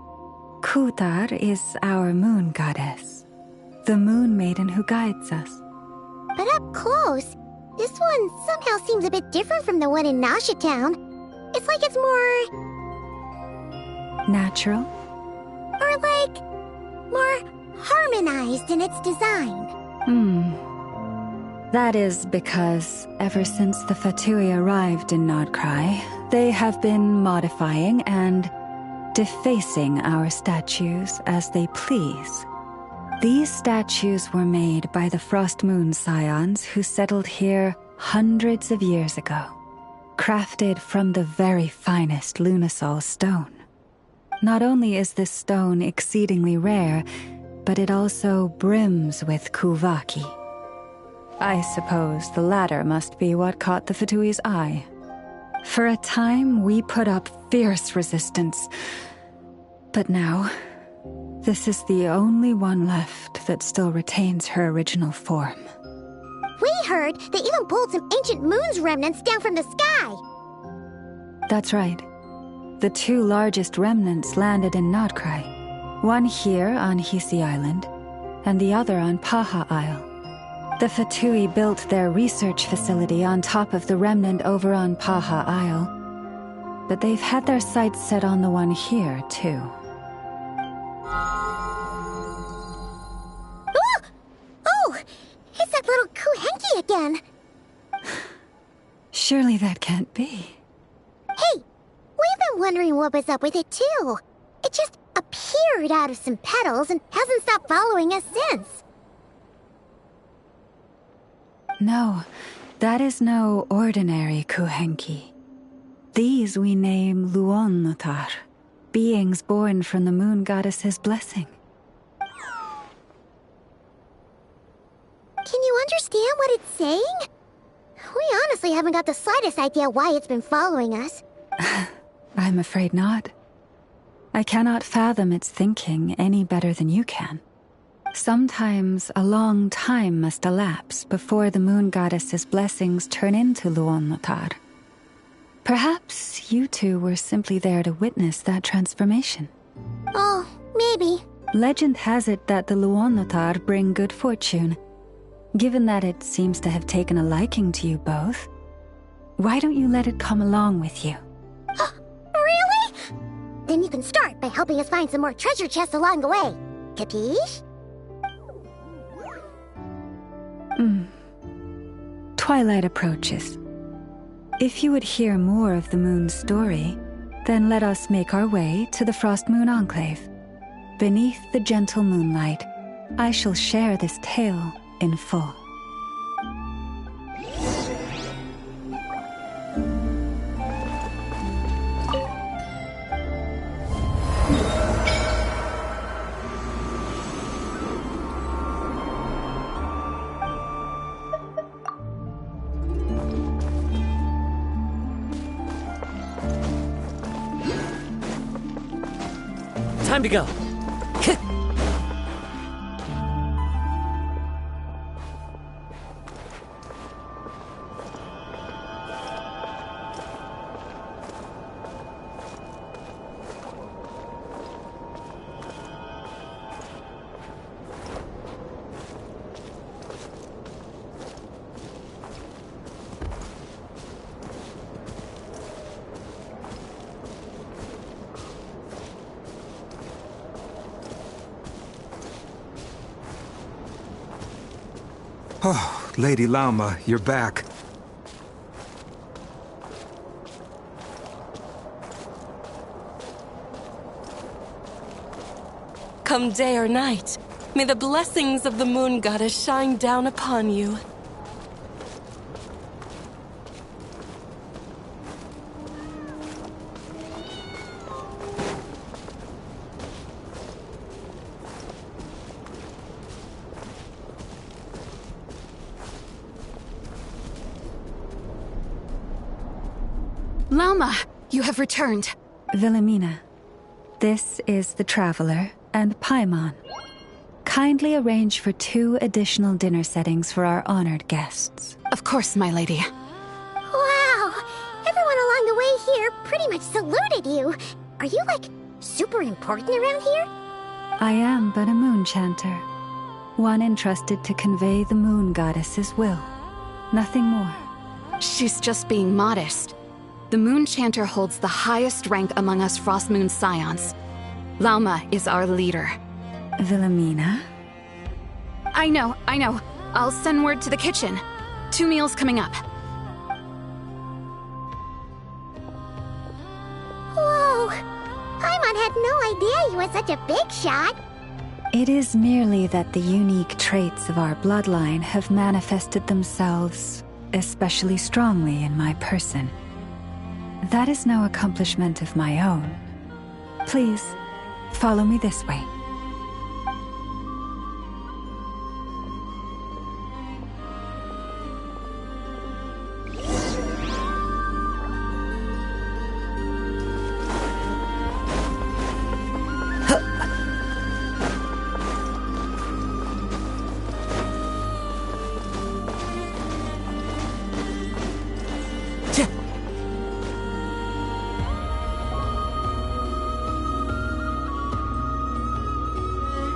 Kutar is our moon goddess. The moon maiden who guides us. But up close, this one somehow seems a bit different from the one in Nasha Town. It's like it's more... natural? Or like... more harmonized in its design. That is because ever since the Fatui arrived in Nod-Krai, they have been modifying and defacing our statues as they please. These statues were made by the Frost Moon Scions who settled here hundreds of years ago, crafted from the very finest lunasol stone. Not only is this stone exceedingly rare, but it also brims with kuvaki. I suppose the latter must be what caught the Fatui's eye. For a time, we put up fierce resistance, but now, this is the only one left that still retains her original form. We heard they even pulled some ancient moon's remnants down from the sky. That's right. The two largest remnants landed in Nod-Krai. One here on Heii Island, and the other on Paha Isle. The Fatui built their research facility on top of the remnant over on Paha Isle, but they've had their sights set on the one here, too. Oh! It's that little Kuhenki again! Surely that can't be. Hey! We've been wondering what was up with it, too. It just appeared out of some petals and hasn't stopped following us since. No, that is no ordinary Kuhenki. These we name Luonnotar, beings born from the moon goddess's blessing. Can you understand what it's saying? We honestly haven't got the slightest idea why it's been following us. I'm afraid not. I cannot fathom its thinking any better than you can. Sometimes a long time must elapse before the moon goddess's blessings turn into Luonnotar. Perhaps you two were simply there to witness that transformation. Oh, maybe. Legend has it that the Luonnotar bring good fortune. Given that it seems to have taken a liking to you both, why don't you let it come along with you? Really? Then you can start by helping us find some more treasure chests along the way. Capiche? Twilight approaches. If you would hear more of the moon's story, then let us make our way to the Frost Moon Enclave. Beneath the gentle moonlight, I shall share this tale in full. Time to go. Oh, Lady Lauma, you're back. Come day or night, may the blessings of the moon goddess shine down upon you. Lauma, you have returned. Wilhelmina, this is the Traveler and Paimon. Kindly arrange for 2 additional dinner settings for our honored guests. Of course, my lady. Wow! Everyone along the way here pretty much saluted you. Are you, like, super important around here? I am but a moon chanter, one entrusted to convey the moon goddess's will. Nothing more. She's just being modest. The moon chanter holds the highest rank among us Frost Moon Scions. Lauma is our leader. Wilhelmina? I know. I'll send word to the kitchen. 2 meals coming up. Whoa! Paimon had no idea you were such a big shot. It is merely that the unique traits of our bloodline have manifested themselves especially strongly in my person. That is no accomplishment of my own. Please, follow me this way.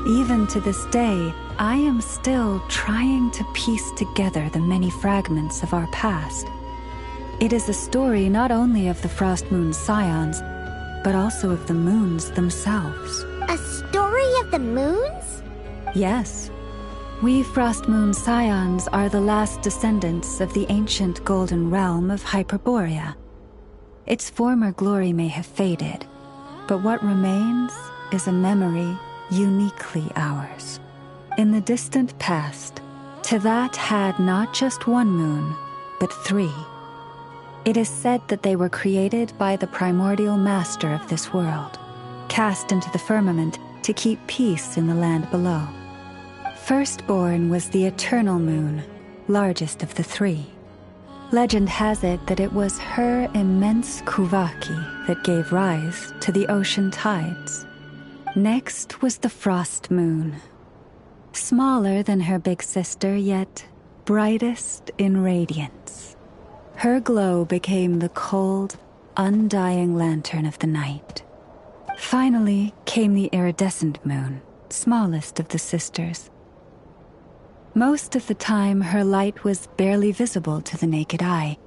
Even to this day, I am still trying to piece together the many fragments of our past. It is a story not only of the Frost Moon Scions, but also of the moons themselves. A story of the moons? Yes. We Frost Moon Scions are the last descendants of the ancient golden realm of Hyperborea. Its former glory may have faded, but what remains is a memory uniquely ours. In the distant past, Teyvat had not just 1 moon, but 3. It is said that they were created by the primordial master of this world, cast into the firmament to keep peace in the land below. Firstborn was the eternal moon, largest of the 3. Legend has it that it was her immense kuvaki that gave rise to the ocean tides. Next was the Frost Moon. Smaller than her big sister, yet brightest in radiance. Her glow became the cold, undying lantern of the night. Finally came the iridescent moon, smallest of the sisters. Most of the time, her light was barely visible to the naked eye.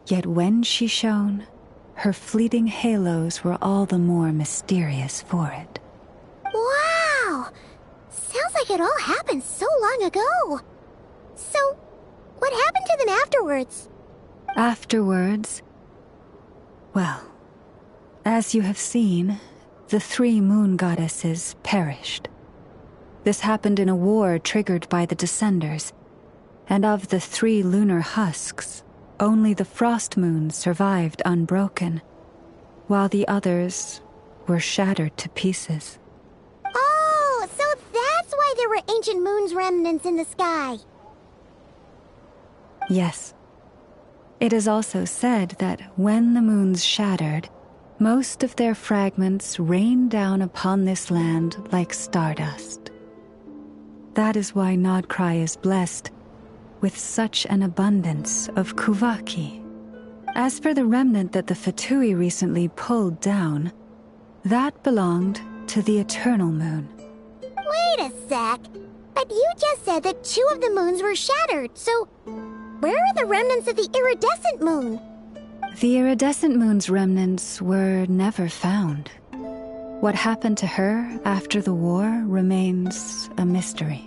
Yet when she shone, her fleeting halos were all the more mysterious for it. Wow! Sounds like it all happened so long ago. So, what happened to them afterwards? Afterwards? Well, as you have seen, the 3 moon goddesses perished. This happened in a war triggered by the Descenders, and of the 3 lunar husks, only the Frost Moon survived unbroken, while the others were shattered to pieces. Oh, so that's why there were ancient moon's remnants in the sky. Yes. It is also said that when the moons shattered, most of their fragments rained down upon this land like stardust. That is why Nod-Krai is blessed with such an abundance of kuvaki. As for the remnant that the Fatui recently pulled down, that belonged to the eternal moon. Wait a sec. But you just said that 2 of the moons were shattered, so where are the remnants of the iridescent moon? The iridescent moon's remnants were never found. What happened to her after the war remains a mystery.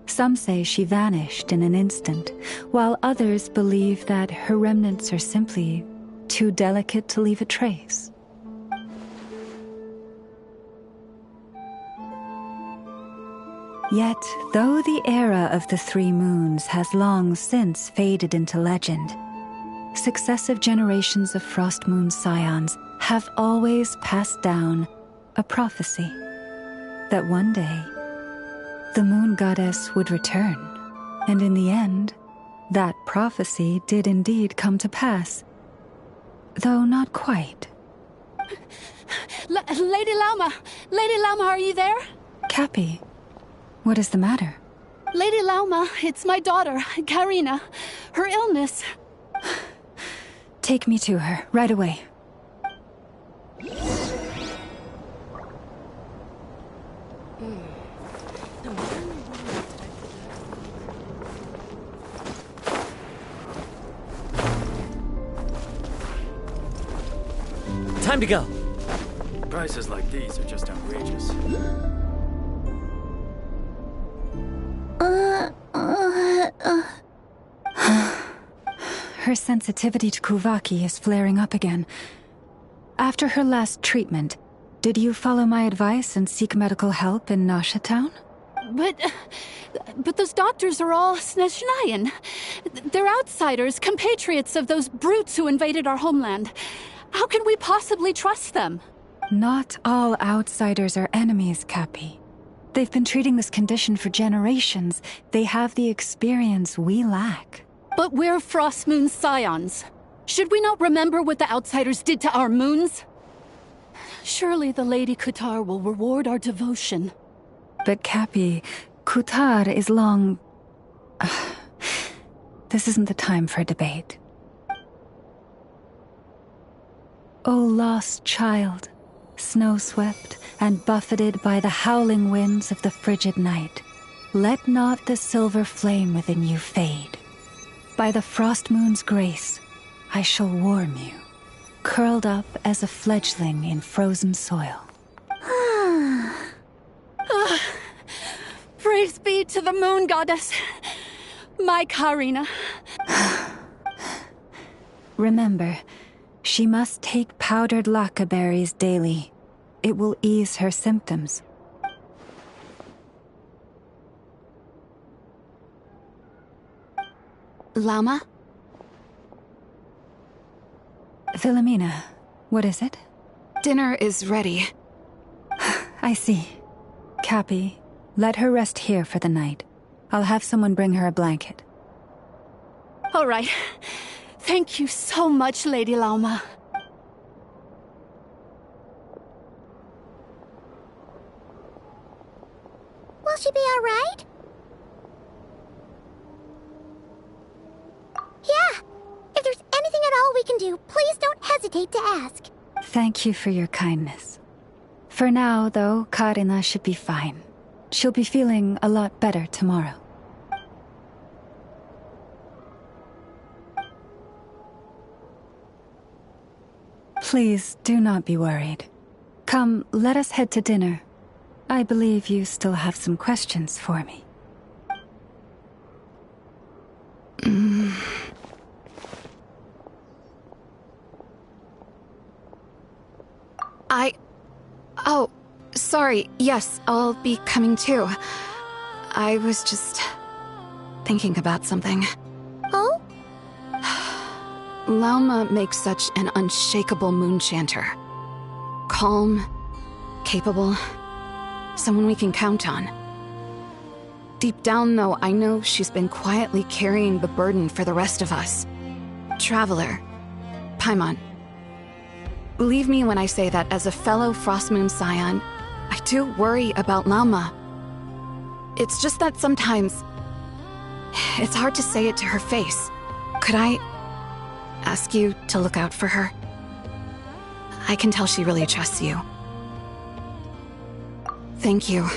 Some say she vanished in an instant, while others believe that her remnants are simply too delicate to leave a trace. Yet, though the era of the 3 moons has long since faded into legend, successive generations of Frost Moon Scions have always passed down a prophecy that one day the moon goddess would return, and in the end, that prophecy did indeed come to pass. though not quite. Lady Lauma! Lady Lauma, are you there? Cappy, what is the matter? Lady Lauma, it's my daughter, Karina. Her illness. Take me to her, right away. Time to go. Prices like these are just outrageous. Her sensitivity to Kuvaki is flaring up again. After her last treatment, did you follow my advice and seek medical help in Nasha town? But those doctors are all Snezhnayan. They're outsiders, compatriots of those brutes who invaded our homeland. How can we possibly trust them? Not all outsiders are enemies, Cappy. They've been treating this condition for generations. They have the experience we lack. But we're Frost Moon Scions. Should we not remember what the outsiders did to our moons? Surely the Lady Kutar will reward our devotion. But Cappy, Kutar is long... This isn't the time for a debate. O lost child, snow-swept and buffeted by the howling winds of the frigid night, let not the silver flame within you fade. By the frost moon's grace, I shall warm you, curled up as a fledgling in frozen soil. Praise be to the moon goddess, my Karina. Remember, she must take powdered laka berries daily. It will ease her symptoms. Lama? Philomena, what is it? Dinner is ready. I see. Cappy, let her rest here for the night. I'll have someone bring her a blanket. All right. Thank you so much, Lady Lauma. Will she be all right? Yeah. If there's anything at all we can do, please don't hesitate to ask. Thank you for your kindness. For now, though, Karina should be fine. She'll be feeling a lot better tomorrow. Please do not be worried. Come, let us head to dinner. I believe you still have some questions for me. Oh, sorry. Yes, I'll be coming too. I was just thinking about something. Oh? Lauma makes such an unshakable moon chanter. Calm, capable, someone we can count on. Deep down, though, I know she's been quietly carrying the burden for the rest of us. Traveler, Paimon. Believe me when I say that as a fellow Frost Moon Scion, I do worry about Lauma. It's just that sometimes it's hard to say it to her face. Could I ask you to look out for her? I can tell she really trusts you. Thank you.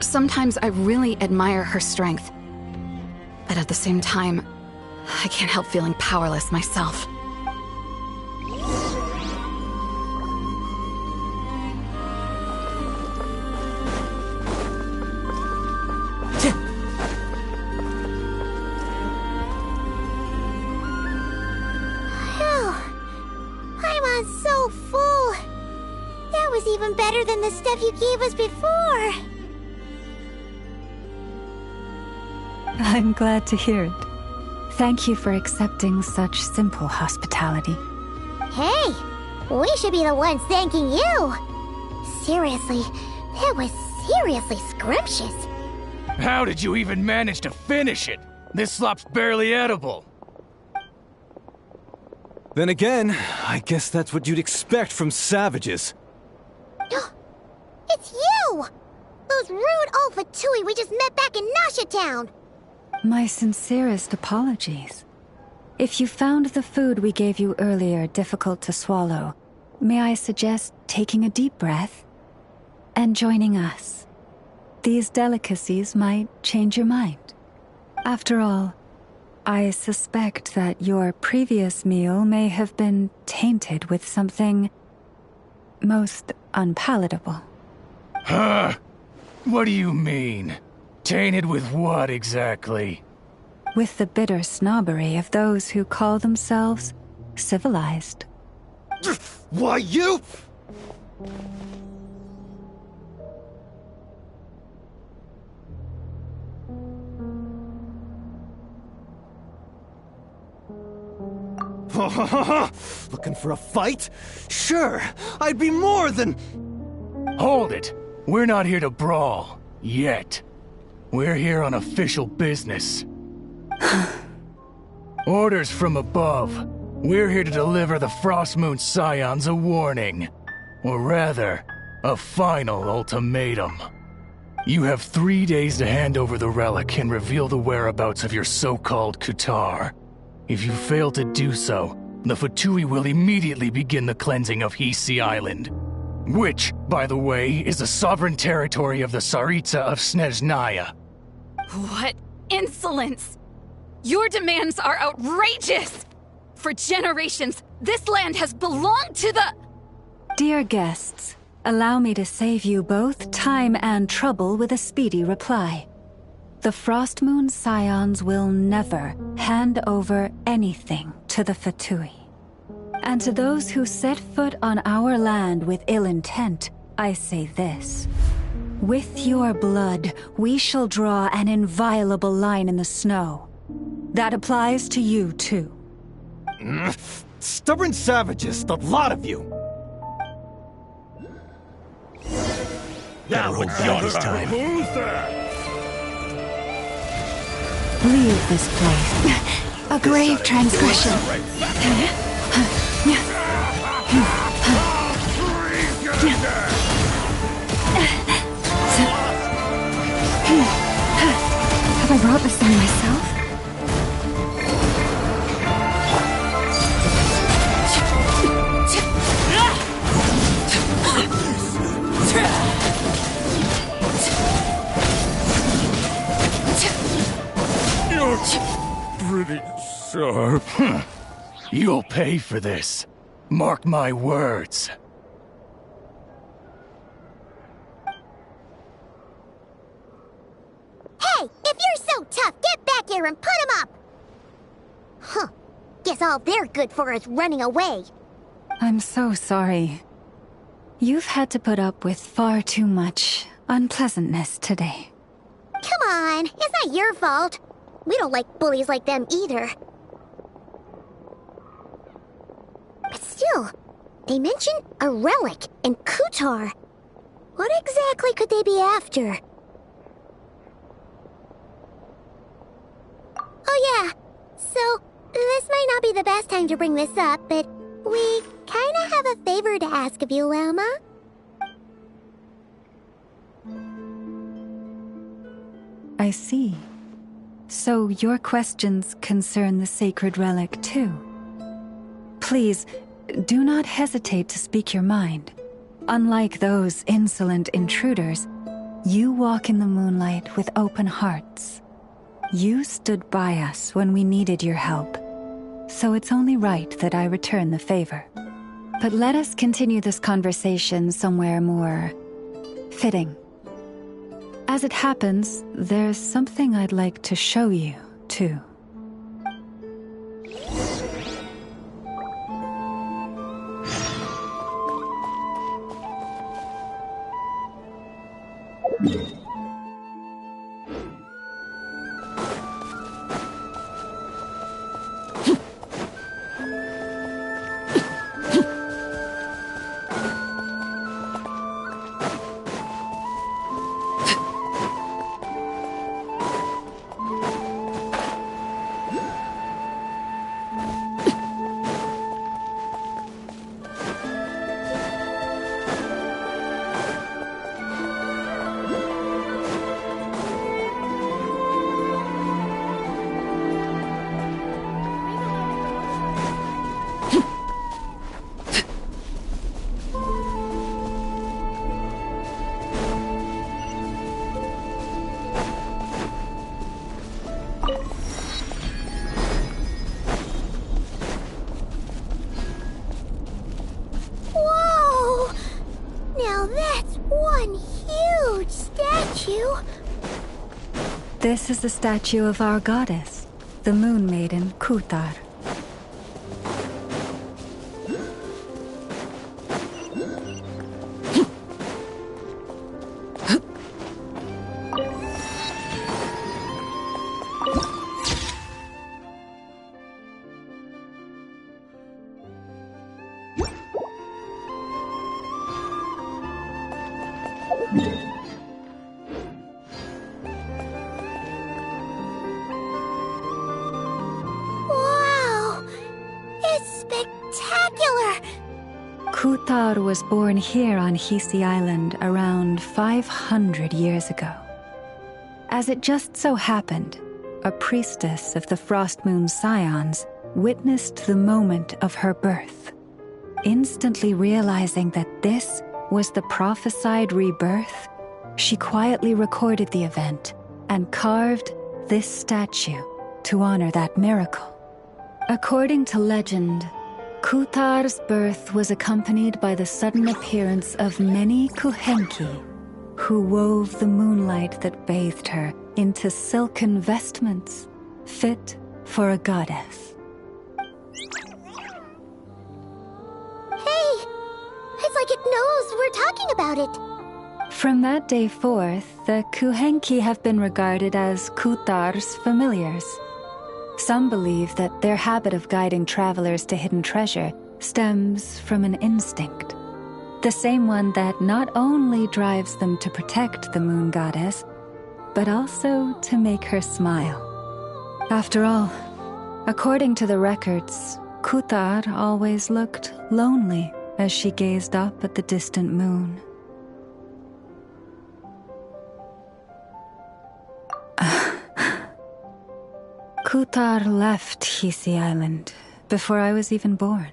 Sometimes I really admire her strength. But at the same time, I can't help feeling powerless myself. Even better than the stuff you gave us before. I'm glad to hear it. Thank you for accepting such simple hospitality. Hey, we should be the ones thanking you. Seriously, that was seriously scrumptious. How did you even manage to finish it? This slop's barely edible. Then again, I guess that's what you'd expect from savages. It's you! Those rude old Fatui we just met back in Nasha Town! My sincerest apologies. If you found the food we gave you earlier difficult to swallow, may I suggest taking a deep breath and joining us? These delicacies might change your mind. After all, I suspect that your previous meal may have been tainted with something most unpalatable. Huh? What do you mean? Tainted with what exactly? With the bitter snobbery of those who call themselves civilized. Why, you... Looking for a fight? Sure, I'd be more than... Hold it! We're not here to brawl. Yet. We're here on official business. Orders from above. We're here to deliver the Frostmoon Scions a warning. Or rather, a final ultimatum. You have 3 days to hand over the relic and reveal the whereabouts of your so-called Kutar. If you fail to do so, the Fatui will immediately begin the cleansing of Heii Island. Which, by the way, is the sovereign territory of the Tsaritsa of Snezhnaya. What insolence! Your demands are outrageous! For generations, this land has belonged to the... Dear guests, allow me to save you both time and trouble with a speedy reply. The Frostmoon Scions will never hand over anything to the Fatui. And to those who set foot on our land with ill intent, I say this. With your blood, we shall draw an inviolable line in the snow. That applies to you, too. Stubborn savages, the lot of you! Better hope God this time. Who's there? Leave this place. A grave transgression. Have I brought this on myself? You're pretty sharp. You'll pay for this. Mark my words. Hey, if you're so tough, get back here and put him up! Huh. Guess all they're good for is running away. I'm so sorry. You've had to put up with far too much unpleasantness today. Come on, it's not your fault. We don't like bullies like them either. But still, they mentioned a relic in Kutar. What exactly could they be after? Oh yeah, so this might not be the best time to bring this up, but we kinda have a favor to ask of you, Lama. I see. So your questions concern the sacred relic too. Please, do not hesitate to speak your mind. Unlike those insolent intruders, you walk in the moonlight with open hearts. You stood by us when we needed your help, so it's only right that I return the favor. But let us continue this conversation somewhere more fitting. As it happens, there's something I'd like to show you, too. One huge statue. This is the statue of our goddess, the Moon Maiden Kutar. Wow! It's spectacular! Kutar was born here on Heii Island around 500 years ago. As it just so happened, a priestess of the Frost Moon Scions witnessed the moment of her birth. Instantly realizing that this was the prophesied rebirth, she quietly recorded the event and carved this statue to honor that miracle. According to legend, Kutar's birth was accompanied by the sudden appearance of many Kuhenki, who wove the moonlight that bathed her into silken vestments fit for a goddess. Hey! It's like it knows we're talking about it. From that day forth, the Kuhenki have been regarded as Kutar's familiars. Some believe that their habit of guiding travelers to hidden treasure stems from an instinct. The same one that not only drives them to protect the moon goddess, but also to make her smile. After all, according to the records, Kutar always looked lonely as she gazed up at the distant moon. Kutar left Heii Island before I was even born.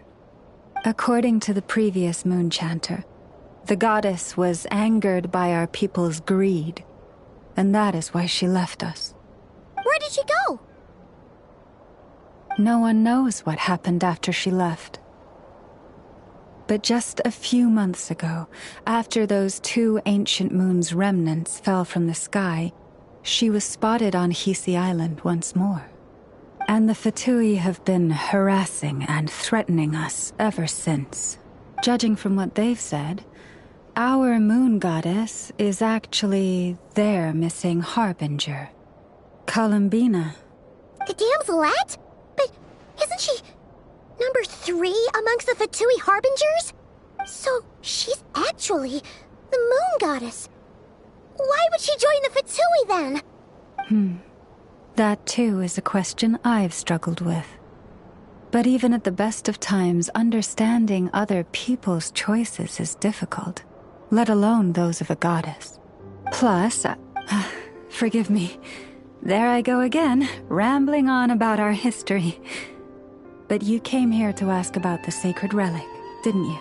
According to the previous moon chanter, the goddess was angered by our people's greed, and that is why she left us. Where did she go? No one knows what happened after she left. But just a few months ago, after those 2 ancient moon's remnants fell from the sky, she was spotted on Heii Island once more. And the Fatui have been harassing and threatening us ever since. Judging from what they've said, our moon goddess is actually their missing harbinger, Columbina. The damselette? But isn't she number 3 amongst the Fatui harbingers? So she's actually the moon goddess. Why would she join the Fatui then? That too is a question I've struggled with. But even at the best of times, understanding other people's choices is difficult, let alone those of a goddess. Plus, forgive me, there I go again, rambling on about our history. But you came here to ask about the sacred relic, didn't you?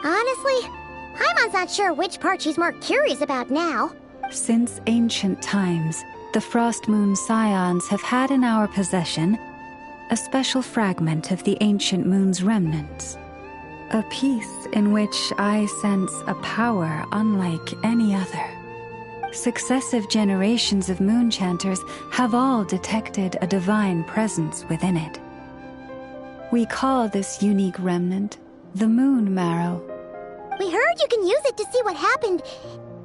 Honestly, Paimon's not sure which part she's more curious about now. Since ancient times, the Frost Moon Scions have had in our possession a special fragment of the ancient moon's remnants. A piece in which I sense a power unlike any other. Successive generations of moon chanters have all detected a divine presence within it. We call this unique remnant the Moon Marrow. We heard you can use it to see what happened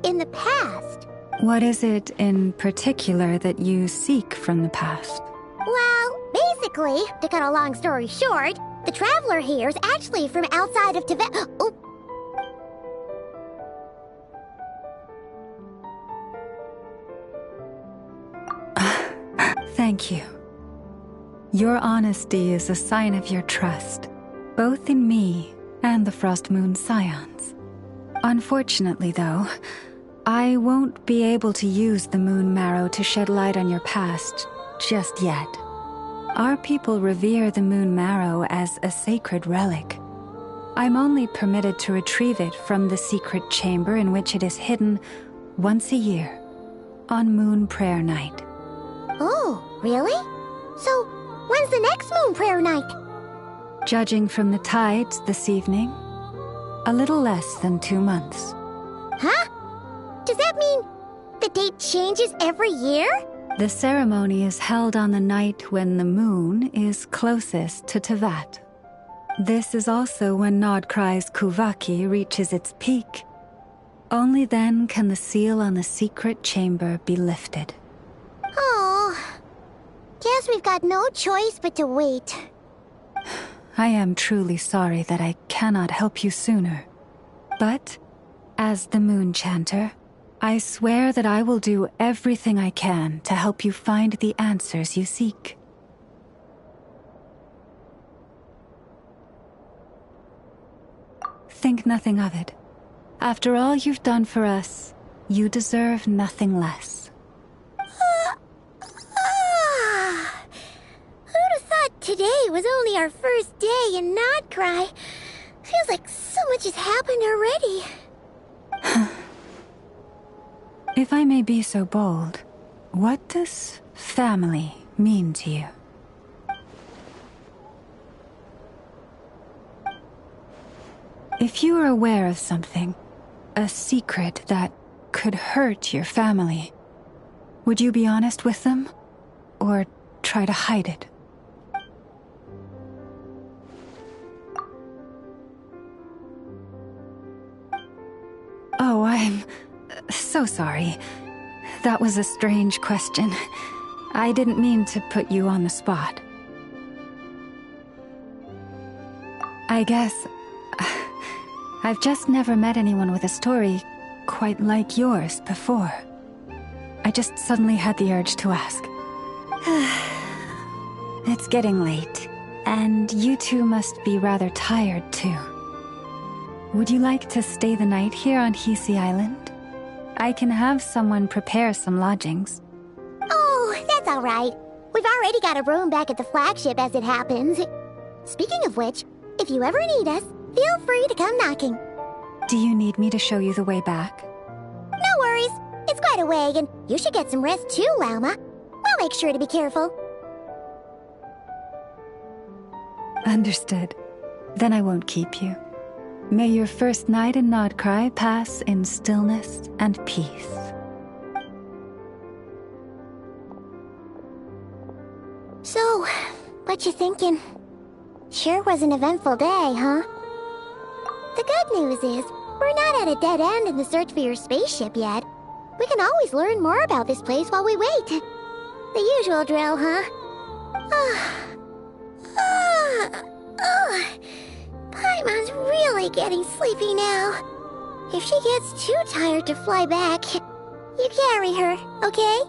in the past. What is it in particular that you seek from the past? Well, basically, to cut a long story short, the traveler here is actually from outside of Tibet. Oh. Thank you. Your honesty is a sign of your trust, both in me and the Frost Moon Scions. Unfortunately, though, I won't be able to use the Moon Marrow to shed light on your past just yet. Our people revere the Moon Marrow as a sacred relic. I'm only permitted to retrieve it from the secret chamber in which it is hidden once a year, on Moon Prayer Night. Oh, really? So, when's the next Moon Prayer Night? Judging from the tides this evening, a little less than 2 months. Huh? mean, the date changes every year? The ceremony is held on the night when the moon is closest to Tevat. This is also when Nod-Krai's Kuvaki reaches its peak. Only then can the seal on the secret chamber be lifted. Oh, guess we've got no choice but to wait. I am truly sorry that I cannot help you sooner. But, as the Moon Chanter, I swear that I will do everything I can to help you find the answers you seek. Think nothing of it. After all you've done for us, you deserve nothing less. Who'd have thought today was only our first day in Nod-Krai? Feels like so much has happened already. If I may be so bold, what does family mean to you? If you are aware of something, a secret that could hurt your family, would you be honest with them? Or try to hide it? Oh, I'm so sorry. That was a strange question. I didn't mean to put you on the spot. I guess I've just never met anyone with a story quite like yours before. I just suddenly had the urge to ask. It's getting late, and you two must be rather tired too. Would you like to stay the night here on Heii Island? I can have someone prepare some lodgings. Oh, that's all right. We've already got a room back at the flagship as it happens. Speaking of which, if you ever need us, feel free to come knocking. Do you need me to show you the way back? No worries. It's quite a way, and you should get some rest too, Lauma. We'll make sure to be careful. Understood. Then I won't keep you. May your first night in Nod-Krai pass in stillness and peace. So, what you thinking? Sure was an eventful day, huh? The good news is, we're not at a dead end in the search for your spaceship yet. We can always learn more about this place while we wait. The usual drill, huh? Paimon's really getting sleepy now. If she gets too tired to fly back, you carry her, okay?